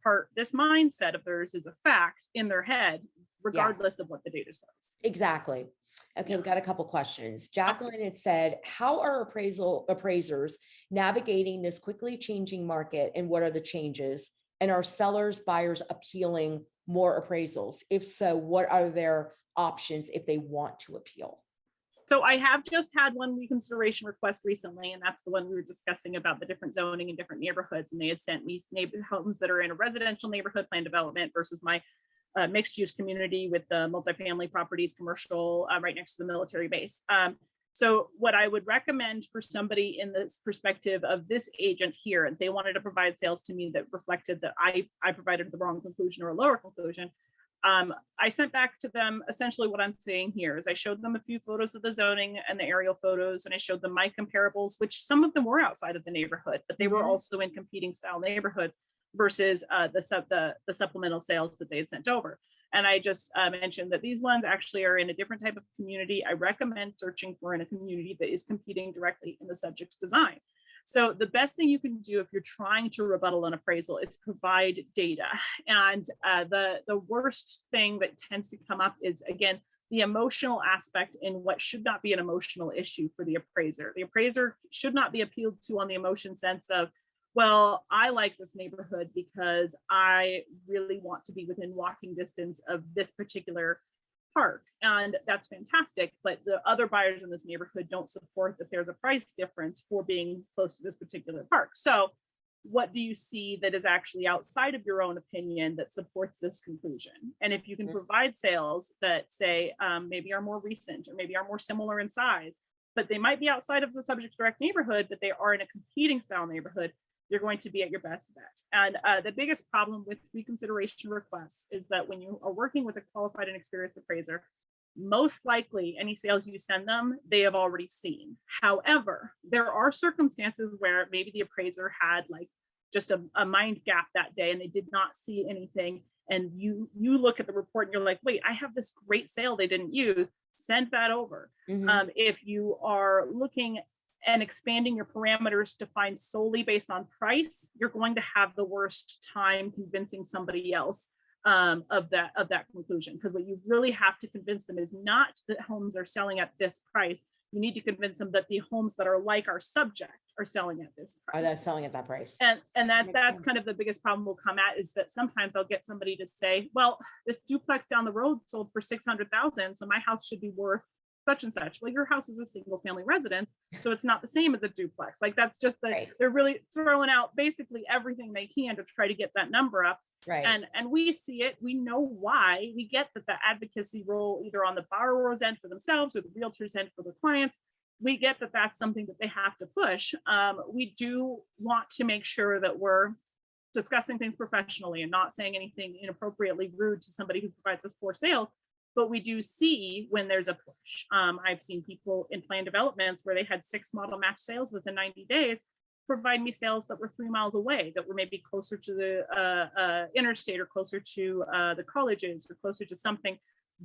B: mindset of theirs is a fact in their head, regardless of what the data says.
A: Exactly. Okay, we've got a couple questions. Jacqueline had said, how are appraisers navigating this quickly changing market, and what are the changes? And are sellers, buyers appealing more appraisals? If so, what are their options if they want to appeal?
B: So I have just had one reconsideration request recently, and that's the one we were discussing about the different zoning in different neighborhoods. And they had sent me homes that are in a residential neighborhood plan development versus my mixed use community with the multifamily properties, commercial, right next to the military base. So what I would recommend for somebody in this perspective of this agent here, they wanted to provide sales to me that reflected that I provided the wrong conclusion or a lower conclusion. I sent back to them essentially what I'm saying here is I showed them a few photos of the zoning and the aerial photos, and I showed them my comparables, which some of them were outside of the neighborhood, but they were also in competing style neighborhoods versus the supplemental sales that they had sent over. And I just mentioned that these ones actually are in a different type of community. I recommend searching for in a community that is competing directly in the subject's design. So the best thing you can do if you're trying to rebuttal an appraisal is provide data. And the worst thing that tends to come up is, again, the emotional aspect in what should not be an emotional issue for the appraiser. The appraiser should not be appealed to on the emotion sense of, well, I like this neighborhood because I really want to be within walking distance of this particular park. And that's fantastic. But the other buyers in this neighborhood don't support that there's a price difference for being close to this particular park. So what do you see that is actually outside of your own opinion that supports this conclusion? And if you can provide sales that say maybe are more recent or maybe are more similar in size, but they might be outside of the subject direct neighborhood, but they are in a competing style neighborhood, you're going to be at your best bet. And the biggest problem with reconsideration requests is that when you are working with a qualified and experienced appraiser, most likely any sales you send them, they have already seen. However, there are circumstances where maybe the appraiser had like just a mind gap that day and they did not see anything. And you look at the report and you're like, wait, I have this great sale they didn't use, send that over. If you are looking and expanding your parameters to find solely based on price, you're going to have the worst time convincing somebody else of that conclusion. Because what you really have to convince them is not that homes are selling at this price. You need to convince them that the homes that are like our subject are selling at this price.
A: Are they selling at that price?
B: And that's kind of the biggest problem we'll come at, is that sometimes I'll get somebody to say, well, this duplex down the road sold for 600,000, so my house should be worth such and such. Well, your house is a single family residence, so it's not the same as a duplex. Like, that's just that
A: Right.
B: They're really throwing out basically everything they can to try to get that number up.
A: Right.
B: And we see it, we know why. We get that the advocacy role, either on the borrower's end for themselves or the realtor's end for their clients, we get that that's something that they have to push. We do want to make sure that we're discussing things professionally and not saying anything inappropriately rude to somebody who provides us for sales. But we do see when there's a push. I've seen people in planned developments where they had 6 model match sales within 90 days provide me sales that were 3 miles away, that were maybe closer to the interstate or closer to the colleges or closer to something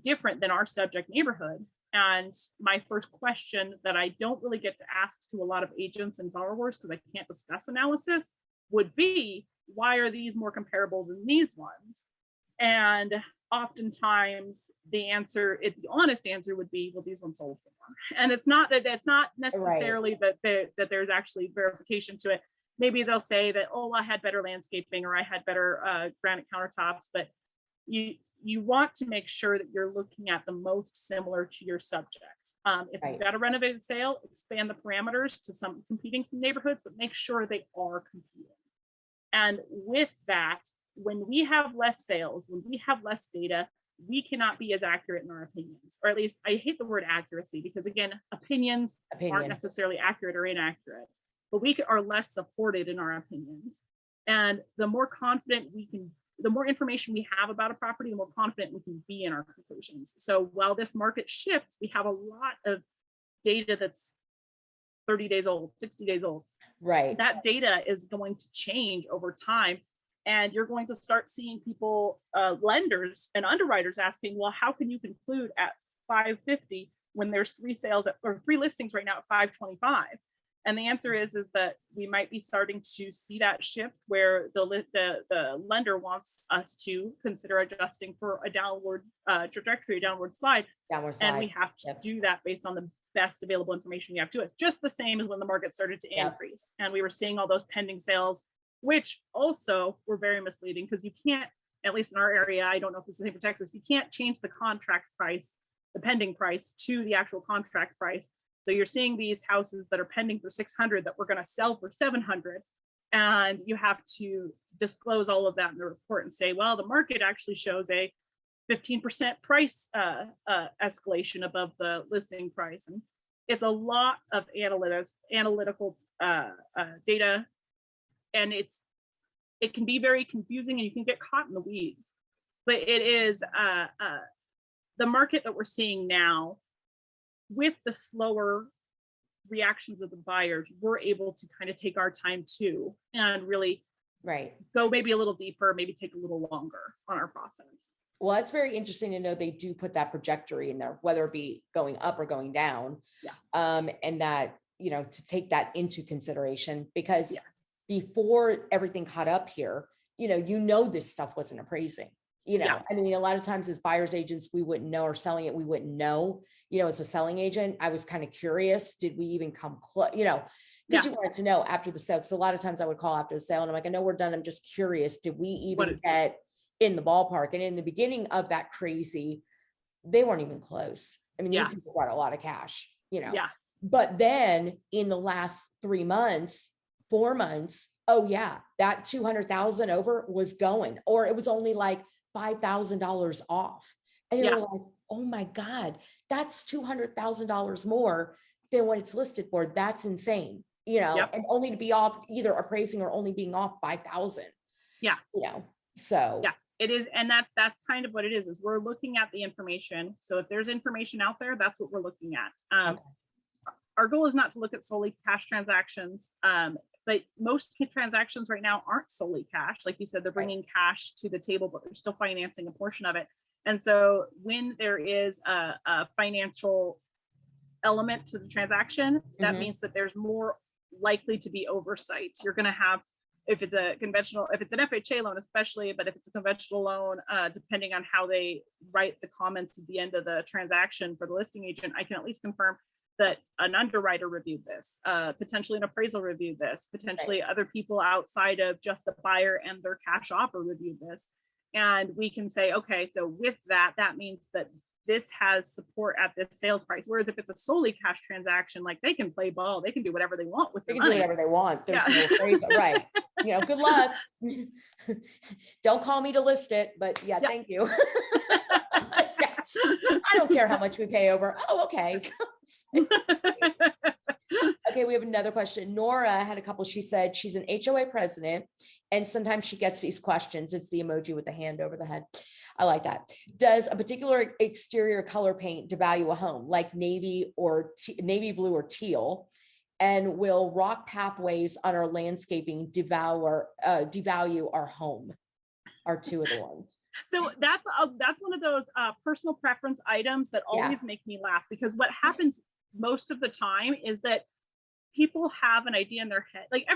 B: different than our subject neighborhood. And my first question that I don't really get to ask to a lot of agents and borrowers, because I can't discuss analysis, would be, why are these more comparable than these ones? And oftentimes the honest answer would be, well, these ones sold for more. And it's not necessarily right. that there's actually verification to it. Maybe they'll say that, oh, I had better landscaping, or I had better granite countertops, but you want to make sure that you're looking at the most similar to your subject. If right. You've got a renovated sale, expand the parameters to some competing neighborhoods, but make sure they are competing. And with that, when we have less sales, when we have less data, we cannot be as accurate in our opinions, or at least I hate the word accuracy, because again, opinions aren't necessarily accurate or inaccurate, but we are less supported in our opinions. And the more confident the more information we have about a property, the more confident we can be in our conclusions. So while this market shifts, we have a lot of data that's 30 days old, 60 days old.
A: Right.
B: That data is going to change over time. And you're going to start seeing people, lenders and underwriters asking, well, how can you conclude at 550 when there's 3 listings right now at 525? And the answer is that we might be starting to see that shift, where the lender wants us to consider adjusting for a downward trajectory, downward slide. And we have to do that based on the best available information we have to us. Just the same as when the market started to increase and we were seeing all those pending sales, which also were very misleading, because you can't, at least in our area, I don't know if it's the same for Texas, you can't change the contract price, the pending price, to the actual contract price. So you're seeing these houses that are pending for 600 that we're going to sell for 700. And you have to disclose all of that in the report and say, well, the market actually shows a 15% price escalation above the listing price. And it's a lot of analytical data. And it can be very confusing, and you can get caught in the weeds. But it is the market that we're seeing now, with the slower reactions of the buyers, we're able to kind of take our time too, and really go maybe a little deeper, maybe take a little longer on our process.
A: Well, it's very interesting to know they do put that trajectory in there, whether it be going up or going down. And that, to take that into consideration, because before everything caught up here, this stuff wasn't appraising. I mean, a lot of times as buyer's agents, we wouldn't know, or selling it, we wouldn't know, as a selling agent, I was kind of curious, did we even come close, because you wanted to know after the sale. Because a lot of times I would call after the sale and I'm like, I know we're done, I'm just curious, did we even get in the ballpark? And in the beginning of that crazy, they weren't even close. I mean, these people brought a lot of cash, but then in the last 3 months, 4 months, oh yeah, that 200,000 over was going, or it was only like $5,000 off. And you're like, oh my God, that's $200,000 more than what it's listed for. That's insane, and only to be off either appraising or only being off 5,000. So
B: it is. And that's kind of what it is we're looking at the information. So if there's information out there, that's what we're looking at. Our goal is not to look at solely cash transactions. But most transactions right now aren't solely cash. Like you said, they're bringing cash to the table, but they're still financing a portion of it. And so when there is a financial element to the transaction, that means that there's more likely to be oversight. You're going to have if it's a conventional, if it's an FHA loan, especially, but if it's a conventional loan, depending on how they write the comments at the end of the transaction for the listing agent, I can at least confirm that an underwriter reviewed this, potentially an appraisal reviewed this, potentially other people outside of just the buyer and their cash offer reviewed this. And we can say, okay, so with that, that means that this has support at this sales price. Whereas if it's a solely cash transaction, like they can play ball, they can do whatever they want with the money.
A: They can do whatever they want. There's no appraisal, right? You know, good luck. Don't call me to list it, but yeah. Thank you. I don't care how much we pay over. Oh, okay. Okay, we have another question. Nora had a couple. She said she's an HOA president, and sometimes she gets these questions. It's the emoji with the hand over the head. I like that. Does a particular exterior color paint devalue a home, like navy or navy blue or teal? And will rock pathways on our landscaping devalue our home? Are two of the ones.
B: So that's one of those personal preference items that always make me laugh, because what happens most of the time is that people have an idea in their head. Like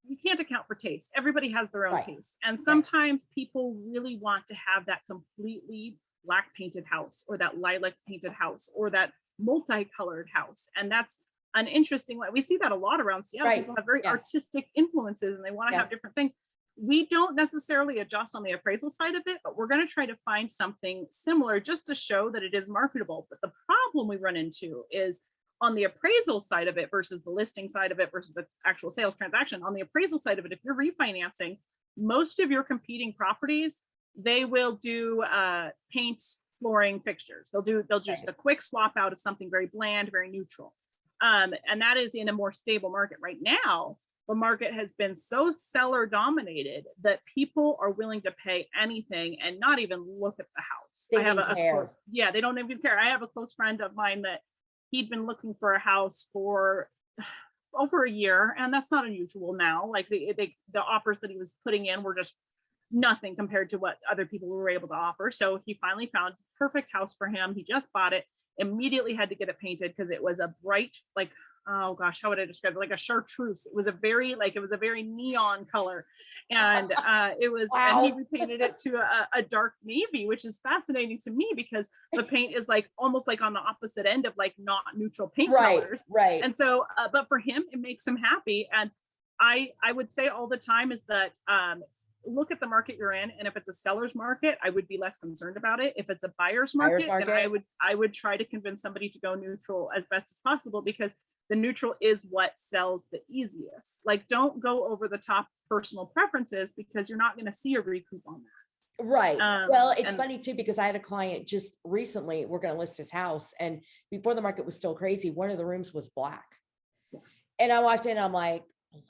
B: you can't account for taste. Everybody has their own taste. And sometimes people really want to have that completely black painted house, or that lilac painted house, or that multicolored house. And that's an interesting one. We see that a lot around Seattle. People have very artistic influences and they want to have different things. We don't necessarily adjust on the appraisal side of it, but we're going to try to find something similar just to show that it is marketable. But the problem we run into is on the appraisal side of it versus the listing side of it versus the actual sales transaction. On the appraisal side of it, if you're refinancing, most of your competing properties, they will do paint, flooring, fixtures. They'll just a quick swap out of something very bland, very neutral. And that is in a more stable market. Right now, the market has been so seller dominated that people are willing to pay anything and not even look at the house.
A: They don't even care. I have a close friend of mine that he'd been looking for a house for over a year, and that's not unusual now. Like the offers that he was putting in were just nothing compared to what other people were able to offer. So he finally found a perfect house for him. He just bought it, immediately had to get it painted because it was a bright, like, oh gosh, how would I describe it? Like a chartreuse. It was a very neon color. And it was, and he repainted it to a dark navy, which is fascinating to me because the paint is like almost like on the opposite end of like not neutral paint colors. Right.
B: And so, but for him, it makes him happy. And I would say all the time is that look at the market you're in, and if it's a seller's market, I would be less concerned about it. If it's a buyer's market, then I would try to convince somebody to go neutral as best as possible, because the neutral is what sells the easiest. Like, don't go over the top personal preferences, because you're not going to see a recoup on that.
A: Right. Well, it's funny too, because I had a client just recently, we're going to list his house, and before the market was still crazy, one of the rooms was black. Yeah. And I watched it and I'm like, black.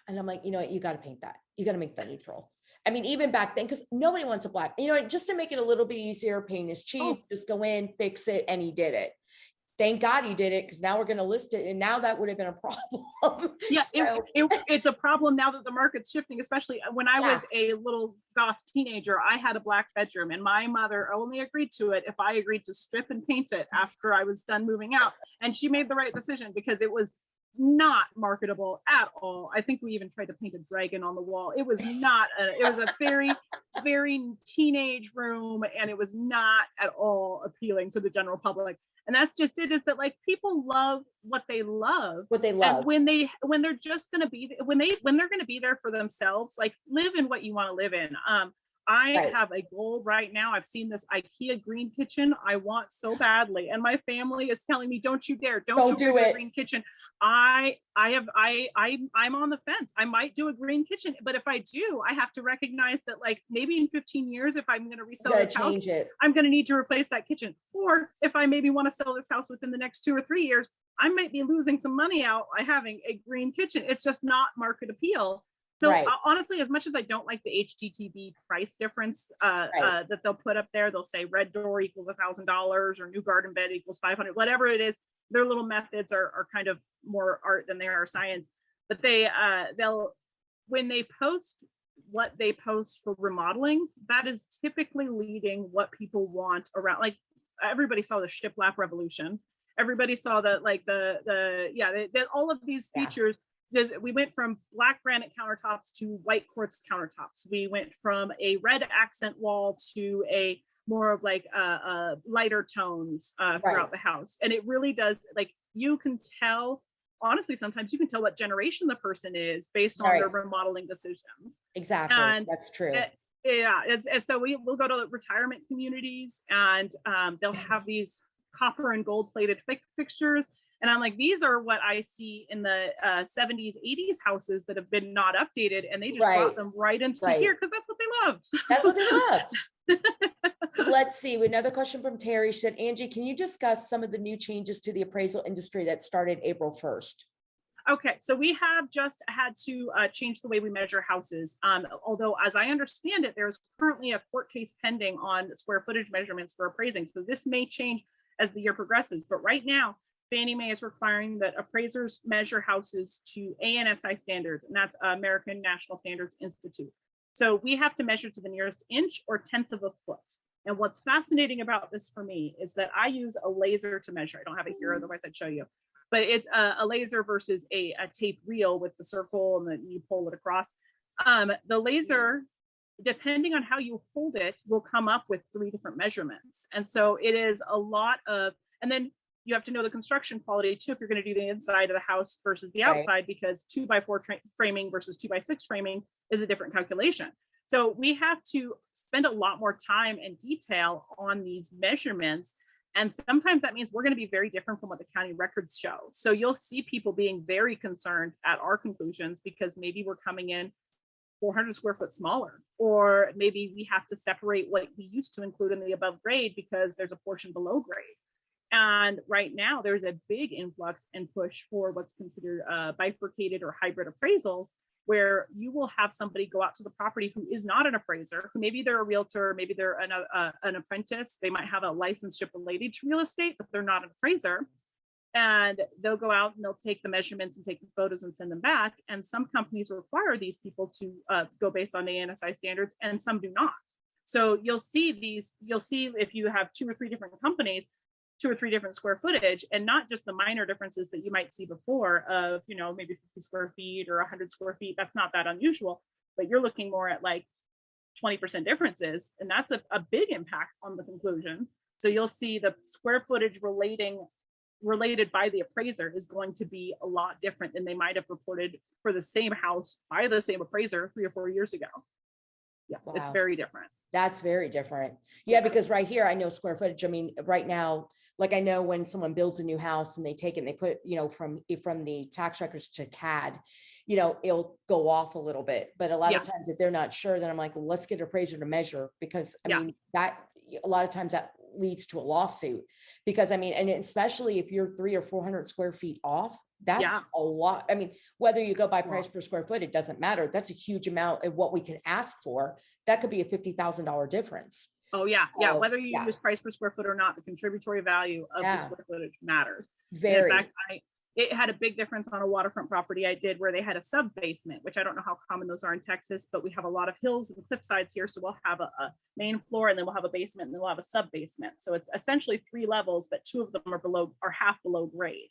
A: And I'm like, you know what, you got to paint that. You got to make that neutral. I mean, even back then, because nobody wants a black, you know, just to make it a little bit easier, paint is cheap, just go in, fix it. And he did it. Thank God he did it, because now we're going to list it. And now that would have been a problem.
B: Yeah, so. It's a problem now that the market's shifting, especially when I was a little goth teenager. I had a black bedroom, and my mother only agreed to it if I agreed to strip and paint it after I was done moving out. And she made the right decision, because it was not marketable at all. I think we even tried to paint a dragon on the wall. It was not, it was a very, very teenage room, and it was not at all appealing to the general public. And that's just it, is that like people love what they love. And when they're just going to be, when they're going to be there for themselves, like live in what you want to live in. I have a goal right now. I've seen this IKEA green kitchen I want so badly, and my family is telling me, "Don't you dare! Don't do a green kitchen." I'm on the fence. I might do a green kitchen, but if I do, I have to recognize that like maybe in 15 years, if I'm going to resell this house, I'm going to need to replace that kitchen. Or if I maybe want to sell this house within the next 2 or 3 years, I might be losing some money out by having a green kitchen. It's just not market appeal. So honestly, as much as I don't like the HGTV price difference that they'll put up there, they'll say red door equals $1,000 or new garden bed equals 500, whatever it is. Their little methods are kind of more art than they are science. But when they post what they post for remodeling, that is typically leading what people want around. Like everybody saw the shiplap revolution. Everybody saw that, like all of these features. we went from black granite countertops to white quartz countertops. We went from a red accent wall to a more of like lighter tones throughout the house. And it really does, like, you can tell, honestly, sometimes you can tell what generation the person is based on their remodeling decisions.
A: Exactly. And that's true.
B: So we'll go to retirement communities, and they'll have these copper and gold plated fixtures. And I'm like, these are what I see in the 70s, 80s houses that have been not updated. And they just brought them right into here because that's what they loved.
A: That's what they loved. Let's see. Another question from Terry. She said, Angie, can you discuss some of the new changes to the appraisal industry that started April 1st?
B: Okay, so we have just had to change the way we measure houses. Although, as I understand it, there's currently a court case pending on square footage measurements for appraising. So this may change as the year progresses. But right now, Fannie Mae is requiring that appraisers measure houses to ANSI standards, and that's American National Standards Institute. So we have to measure to the nearest inch or tenth of a foot. And what's fascinating about this for me is that I use a laser to measure. I don't have it here, otherwise I'd show you. But it's a laser versus a tape reel with the circle, and then you pull it across. The laser, depending on how you hold it, will come up with 3 different measurements. And so it is a lot of, and then you have to know the construction quality too, if you're going to do the inside of the house versus the outside, because 2x4 framing versus 2x6 framing is a different calculation. So we have to spend a lot more time and detail on these measurements. And sometimes that means we're going to be very different from what the county records show. So you'll see people being very concerned at our conclusions because maybe we're coming in 400 square foot smaller, or maybe we have to separate what we used to include in the above grade because there's a portion below grade. And right now there's a big influx and push for what's considered bifurcated or hybrid appraisals, where you will have somebody go out to the property who is not an appraiser, who maybe they're a realtor, maybe they're an apprentice, they might have a licenseship related to real estate, but they're not an appraiser. And they'll go out and they'll take the measurements and take the photos and send them back. And some companies require these people to go based on the ANSI standards, and some do not. So you'll see if you have 2 or 3 different companies, 2 or 3 different square footage, and not just the minor differences that you might see before of, maybe 50 square feet or 100 square feet. That's not that unusual, but you're looking more at like 20% differences. And that's a big impact on the conclusion. So you'll see the square footage related by the appraiser is going to be a lot different than they might have reported for the same house by the same appraiser 3 or 4 years ago. Yeah, wow. It's very different.
A: That's very different. Yeah, because right here, I know square footage. I mean, right now, like I know when someone builds a new house and they take it and they put, from the tax records to CAD, it'll go off a little bit. But a lot of times if they're not sure, then I'm like, well, let's get an appraiser to measure, because I mean, that a lot of times that leads to a lawsuit, because I mean, and especially if you're 300 or 400 square feet off, that's a lot. I mean, whether you go by price per square foot, it doesn't matter. That's a huge amount of what we can ask for. That could be a $50,000 difference.
B: Oh yeah. So, yeah. Whether you use price per square foot or not, the contributory value of the square footage matters.
A: Very.
B: In fact, it had a big difference on a waterfront property I did where they had a sub basement, which I don't know how common those are in Texas, but we have a lot of hills and cliff sides here. So we'll have a main floor, and then we'll have a basement, and then we'll have a sub basement. So it's essentially 3 levels, but 2 of them are half below grade.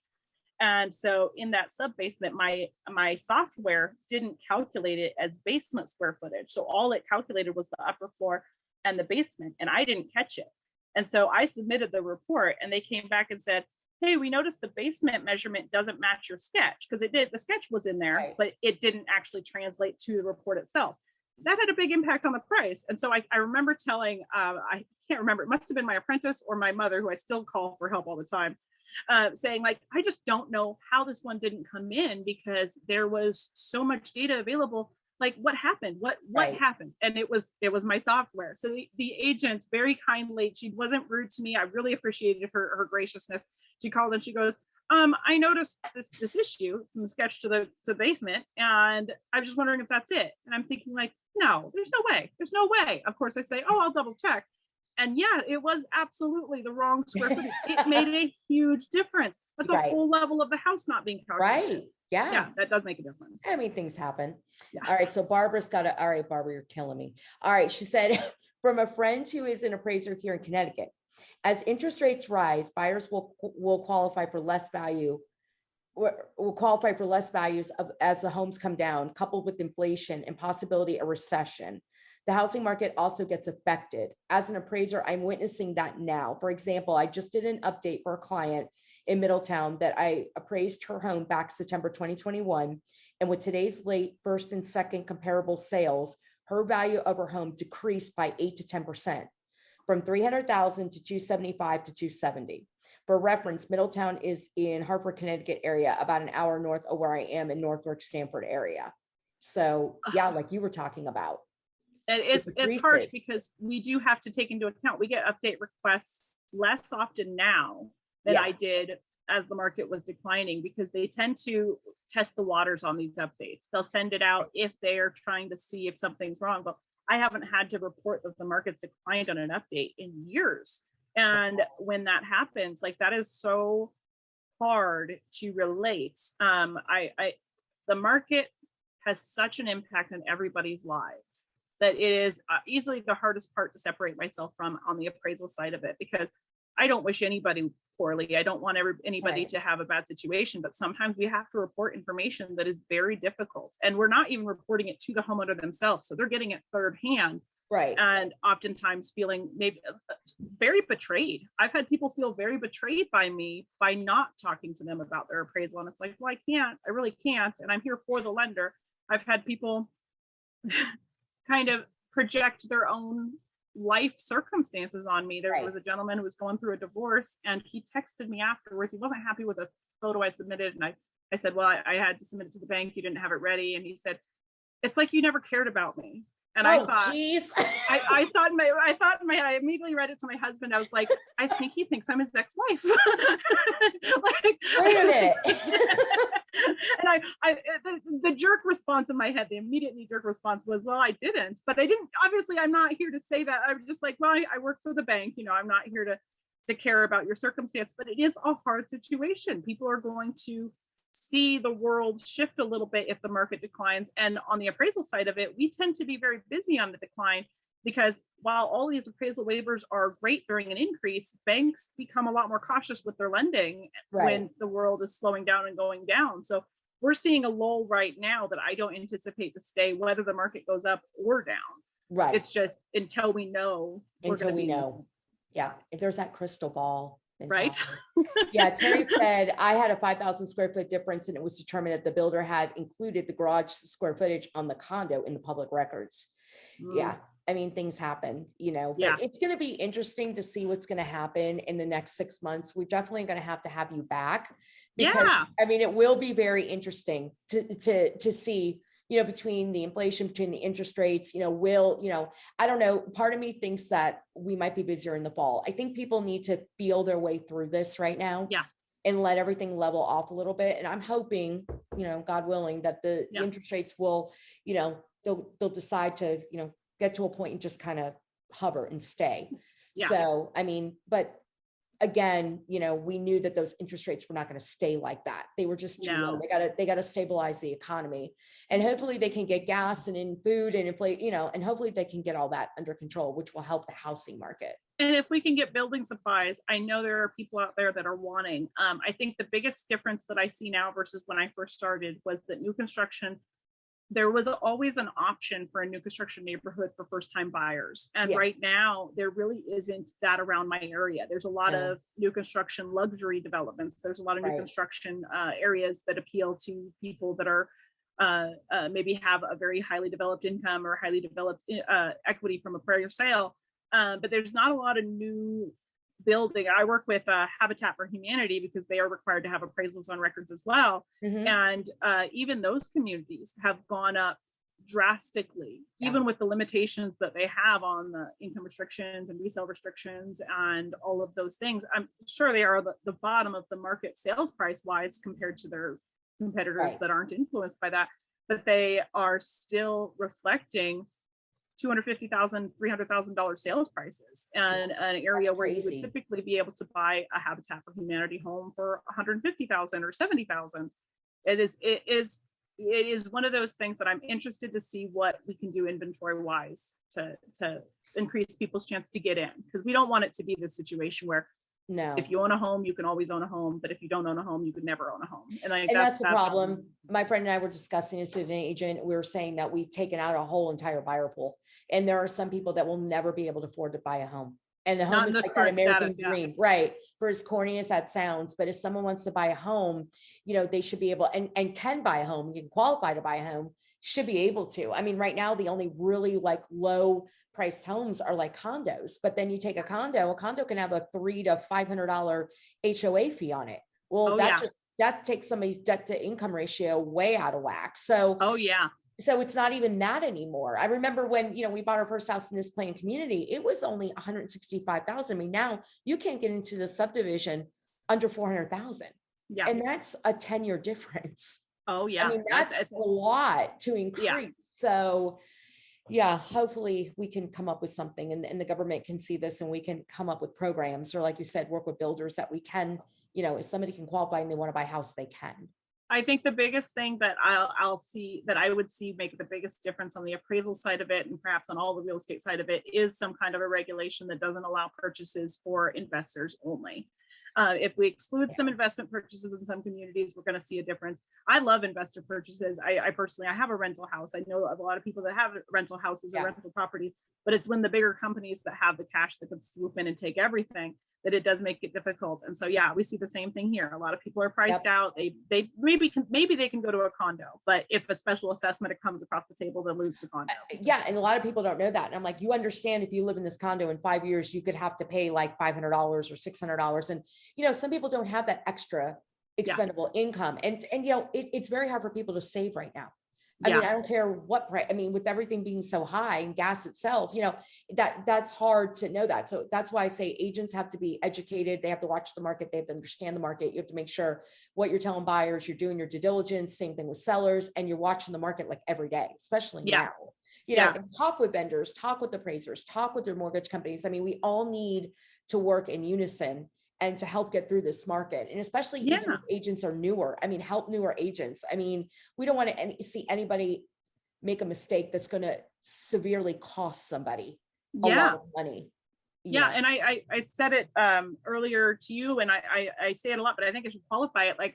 B: And so in that sub basement, my software didn't calculate it as basement square footage. So all it calculated was the upper floor and the basement, and I didn't catch it. And so I submitted the report, and they came back and said, hey, we noticed the basement measurement doesn't match your sketch, because it did. The sketch was in there, but it didn't actually translate to the report itself. That had a big impact on the price. And so I remember telling, I can't remember, it must have been my apprentice or my mother, who I still call for help all the time, saying like, I just don't know how this one didn't come in, because there was so much data available. Like, what happened? What happened? And it was my software. So the agent, very kindly, she wasn't rude to me. I really appreciated her graciousness. She called and she goes, I noticed this issue from the sketch to the basement, and I was just wondering if that's it. And I'm thinking like, no, there's no way. There's no way. Of course I say, oh, I'll double check. And yeah, it was absolutely the wrong square footage. It made a huge difference. That's a whole level of the house not being calculated.
A: Right. Yeah,
B: that does make a difference.
A: I mean, things happen. Yeah. All right. So Barbara's got all right, Barbara, you're killing me. All right. She said, from a friend who is an appraiser here in Connecticut, as interest rates rise, buyers will qualify for less value will qualify for less values as the homes come down, coupled with inflation and possibility of recession. The housing market also gets affected. As an appraiser, I'm witnessing that now. For example, I just did an update for a client in Middletown that I appraised her home back September 2021. And with today's late first and second comparable sales, her value of her home decreased by 8 to 10%, from 300,000 to 275 to 270. For reference, Middletown is in Hartford, Connecticut area, about an hour north of where I am in Northwark, Stamford area. So yeah, like you were talking about.
B: It's harsh because we do have to take into account, we get update requests less often now than I did as the market was declining, because they tend to test the waters on these updates. They'll send it out if they are trying to see if something's wrong. But I haven't had to report that the market's declined on an update in years. And when that happens, like, that is so hard to relate. The market has such an impact on everybody's lives that it is easily the hardest part to separate myself from on the appraisal side of it, because I don't wish anybody poorly. I don't want anybody to have a bad situation, but sometimes we have to report information that is very difficult, and we're not even reporting it to the homeowner themselves. So they're getting it third hand. Right. And oftentimes feeling maybe very betrayed. I've had people feel very betrayed by me by not talking to them about their appraisal. And it's like, well, I really can't. And I'm here for the lender. I've had people kind of project their own life circumstances on me. There was a gentleman who was going through a divorce, and he texted me afterwards. He wasn't happy with a photo I submitted. And I said, well, I had to submit it to the bank. You didn't have it ready. And he said, it's like you never cared about me. And I thought, I immediately read it to my husband. I was like, I think he thinks I'm his ex-wife. Like, wait a minute. And the jerk response in my head, the immediate jerk response was, well, I didn't, but I didn't, obviously I'm not here to say that. I'm just like, well, I work for the bank. I'm not here to care about your circumstance, but it is a hard situation. People are going to see the world shift a little bit if the market declines. And on the appraisal side of it, we tend to be very busy on the decline, because while all these appraisal waivers are great during an increase, banks become a lot more cautious with their lending when the world is slowing down and going down. So we're seeing a lull right now that I don't anticipate to stay, whether the market goes up or down. Right. It's just until we know.
A: Yeah. If there's that crystal ball.
B: Right.
A: Yeah. Terry said, I had a 5,000 square foot difference, and it was determined that the builder had included the garage square footage on the condo in the public records. Yeah. I mean, things happen, but it's going to be interesting to see what's going to happen in the next 6 months. We're definitely going to have you back, because I mean, it will be very interesting to see, between the inflation, between the interest rates, I don't know. Part of me thinks that we might be busier in the fall. I think people need to feel their way through this right now. Yeah. And let everything level off a little bit. And I'm hoping, God willing, that the interest rates will, they'll decide to, get to a point and just kind of hover and stay. Yeah. So, I mean, but again, we knew that those interest rates were not going to stay like that. They were just too low. They got to stabilize the economy, and hopefully they can get gas and in food and inflate, and hopefully they can get all that under control, which will help the housing market.
B: And if we can get building supplies, I know there are people out there that are wanting. I think the biggest difference that I see now versus when I first started was that new construction, there was always an option for a new construction neighborhood for first-time buyers. And right now, there really isn't that around my area. There's a lot of new construction luxury developments. There's a lot of new construction areas that appeal to people that are maybe have a very highly developed income or highly developed equity from a prior sale. But there's not a lot of new building. I work with Habitat for Humanity, because they are required to have appraisals on records as well. Mm-hmm. And even those communities have gone up drastically, even with the limitations that they have on the income restrictions and resale restrictions and all of those things. I'm sure they are the bottom of the market sales price wise compared to their competitors that aren't influenced by that, but they are still reflecting $250,000, $300,000 sales prices, and an area where you would typically be able to buy a Habitat for Humanity home for $150,000 or $70,000. It is one of those things that I'm interested to see what we can do inventory wise to increase people's chance to get in, because we don't want it to be the situation where
A: No.
B: If you own a home, you can always own a home, but if you don't own a home, you could never own a home. And like
A: And that's the problem. My friend and I were discussing this with an agent. We were saying that we've taken out a whole entire buyer pool. And there are some people that will never be able to afford to buy a home. And the home
B: not in
A: is
B: the
A: like that
B: current
A: American
B: status, yeah.
A: dream, right? For as corny as that sounds, but if someone wants to buy a home, you know, they should be able and can buy a home, you can qualify to buy a home, should be able to. I mean, right now, the only really like low priced homes are like condos, but then you take a condo can have a $300 to $500 HOA fee on it. Well,
B: Oh,
A: that
B: yeah.
A: just, that takes somebody's debt to income ratio way out of whack. So,
B: Oh, yeah.
A: so it's not even that anymore. I remember when, you know, we bought our first house in this planned community, it was only 165,000. I mean, now you can't get into the subdivision under 400,000.
B: Yeah.
A: And that's a 10-year difference.
B: Oh, yeah.
A: I mean, that's a lot to increase.
B: Yeah.
A: So yeah, hopefully we can come up with something and the government can see this and we can come up with programs, or like you said, work with builders that we can, you know, if somebody can qualify and they want to buy a house, they can.
B: I think the biggest thing that I'll see, that I would see make the biggest difference on the appraisal side of it, and perhaps on all the real estate side of it, is some kind of a regulation that doesn't allow purchases for investors only. If we exclude some investment purchases in some communities, we're going to see a difference. I love investor purchases. I personally, I have a rental house. I know of a lot of people that have rental houses or rental properties, but it's when the bigger companies that have the cash that can swoop in and take everything that it does make it difficult. And so, yeah, we see the same thing here. A lot of people are priced out. They maybe they can go to a condo, but if a special assessment comes across the table, they'll lose the condo.
A: Yeah. And a lot of people don't know that. And I'm like, you understand if you live in this condo in 5 years, you could have to pay like $500 or $600. And, you know, some people don't have that extra expendable income. And, you know, it's very hard for people to save right now. I mean, I don't care what price, I mean, with everything being so high and gas itself, you know, that's hard to know that. So that's why I say agents have to be educated. They have to watch the market. They have to understand the market. You have to make sure what you're telling buyers, you're doing your due diligence, same thing with sellers, and you're watching the market like every day, especially now, you know, and talk with vendors, talk with appraisers, talk with their mortgage companies. I mean, we all need to work in unison and to help get through this market. And especially even if agents are newer, I mean, help newer agents. I mean, we don't want to see anybody make a mistake that's going to severely cost somebody a lot of money.
B: Yeah. And I said it earlier to you, and I say it a lot, but I think I should qualify it. Like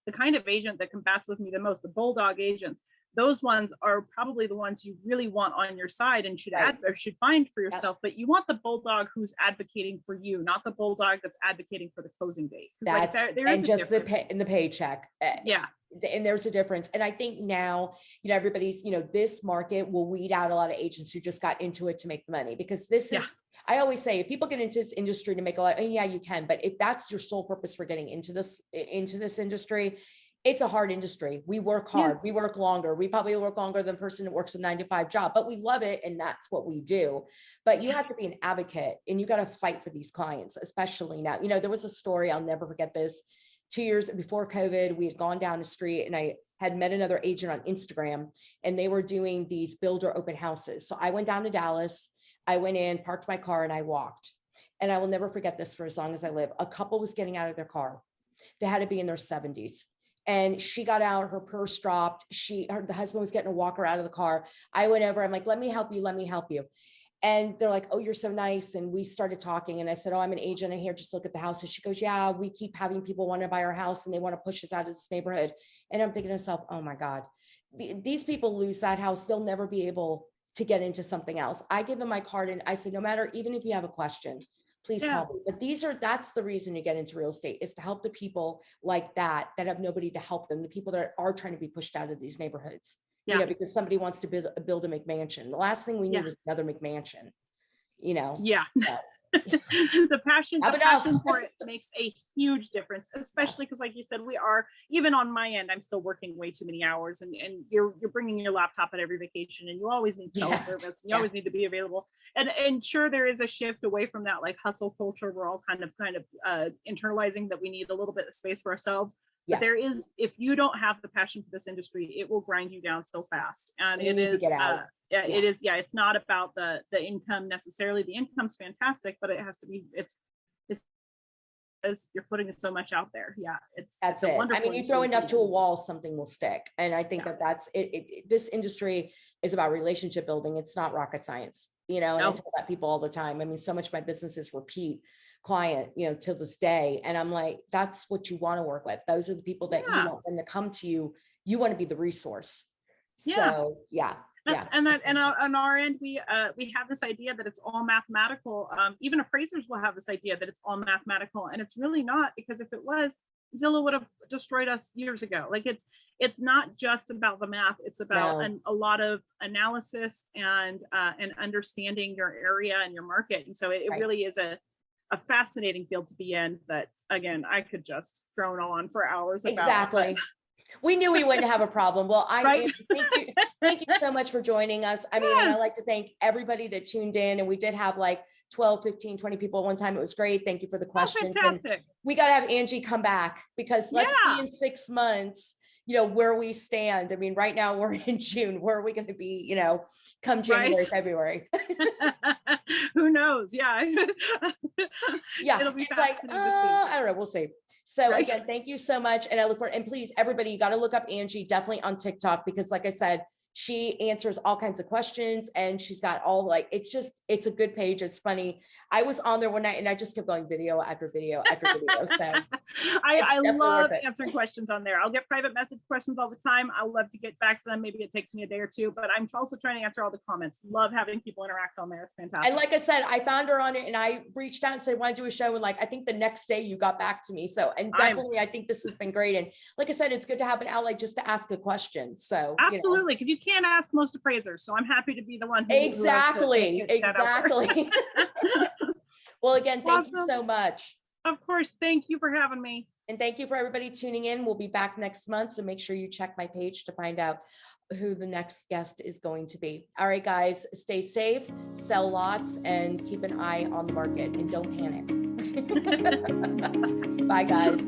B: the kind of agent that combats with me the most, the bulldog agents, those ones are probably the ones you really want on your side and should should find for yourself. But you want the bulldog who's advocating for you, not the bulldog that's advocating for the closing date.
A: That's
B: like there
A: and
B: is
A: just the paycheck. And there's a difference. And I think now, you know, everybody's, you know, this market will weed out a lot of agents who just got into it to make the money, because this is, I always say, if people get into this industry to make a lot, and yeah, you can, but if that's your sole purpose for getting into this industry, it's a hard industry. We work hard. We work longer. We probably work longer than the person that works a 9-to-5 job, but we love it. And that's what we do. But you have to be an advocate and you got to fight for these clients, especially now. You know, there was a story, I'll never forget this. 2 years before COVID, we had gone down the street and I had met another agent on Instagram, and they were doing these builder open houses. So I went down to Dallas. I went in, parked my car, and I walked. And I will never forget this for as long as I live. A couple was getting out of their car. They had to be in their 70s. And she got out, her purse dropped. The husband was getting a walker out of the car. I went over, I'm like, let me help you. Let me help you. And they're like, oh, you're so nice. And we started talking. And I said, oh, I'm an agent. I'm here just look at the house. And she goes, yeah, we keep having people want to buy our house and they want to push us out of this neighborhood. And I'm thinking to myself, oh my God, these people lose that house. They'll never be able to get into something else. I give them my card and I said, no matter, even if you have a question, please call me. But that's the reason you get into real estate, is to help the people like that have nobody to help them. The people that are trying to be pushed out of these neighborhoods, you know, because somebody wants to build a McMansion. The last thing we need is another McMansion, you know? So.
B: the passion for it makes a huge difference, especially because, like you said, we are, even on my end, I'm still working way too many hours, and you're bringing your laptop at every vacation, and you always need cell service, and you always need to be available. And sure, there is a shift away from that like hustle culture. We're all kind of internalizing that we need a little bit of space for ourselves. But there is, if you don't have the passion for this industry, it will grind you down so fast. And it is, it is, it's not about the income necessarily. The income's fantastic, but it has to be, it's you're putting so much out there. It's
A: it. I mean, you throw enough to a wall, something will stick. And I think that's it. This industry is about relationship building. It's not rocket science. and I
B: Nope.
A: tell that people all the time. I mean, so much of my business is repeat client, till this day. And I'm like, that's what you want to work with. Those are the people that you
B: Yeah.
A: want them to come to you. You want to be the resource.
B: Yeah.
A: So yeah.
B: And on our end, we have this idea that it's all mathematical. Even appraisers will have this idea that it's all mathematical, and it's really not, because if it was, Zillow would have destroyed us years ago. Like it's not just about the math. It's about a lot of analysis and understanding your area and your market. And so it really is a fascinating field to be in that, again, I could just drone on for hours about.
A: Exactly. We knew we wouldn't have a problem. Well, thank you so much for joining us. I mean, and I'd like to thank everybody that tuned in, and we did have like 12, 15, 20 people at one time. It was great. Thank you for the questions.
B: Fantastic.
A: And we got to have Angie come back, because let's see in 6 months, where we stand. I mean, right now we're in June. Where are we going to be, come January, February?
B: Who knows? Yeah.
A: Yeah.
B: It'll be
A: it's like, I don't know. We'll see. So again, thank you so much. And I look forward, and please, everybody, you got to look up Angie definitely on TikTok, because like I said, she answers all kinds of questions, and she's got all it's a good page. It's funny. I was on there one night and I just kept going video after video after video. So
B: I love answering questions on there. I'll get private message questions all the time. I love to get back to them. Maybe it takes me a day or two, but I'm also trying to answer all the comments. Love having people interact on there. It's fantastic.
A: And like I said, I found her on it, and I reached out and said, want to do a show? And I think the next day you got back to me. So, and definitely, I think this has been great. And like I said, it's good to have an outlet just to ask a question. So
B: absolutely. Because you can't ask most appraisers. So I'm happy to be the one who
A: exactly. Well, again, thank you so much.
B: Of course. Thank you for having me.
A: And thank you for everybody tuning in. We'll be back next month. So make sure you check my page to find out who the next guest is going to be. All right, guys, stay safe, sell lots, and keep an eye on the market, and don't panic. Bye, guys.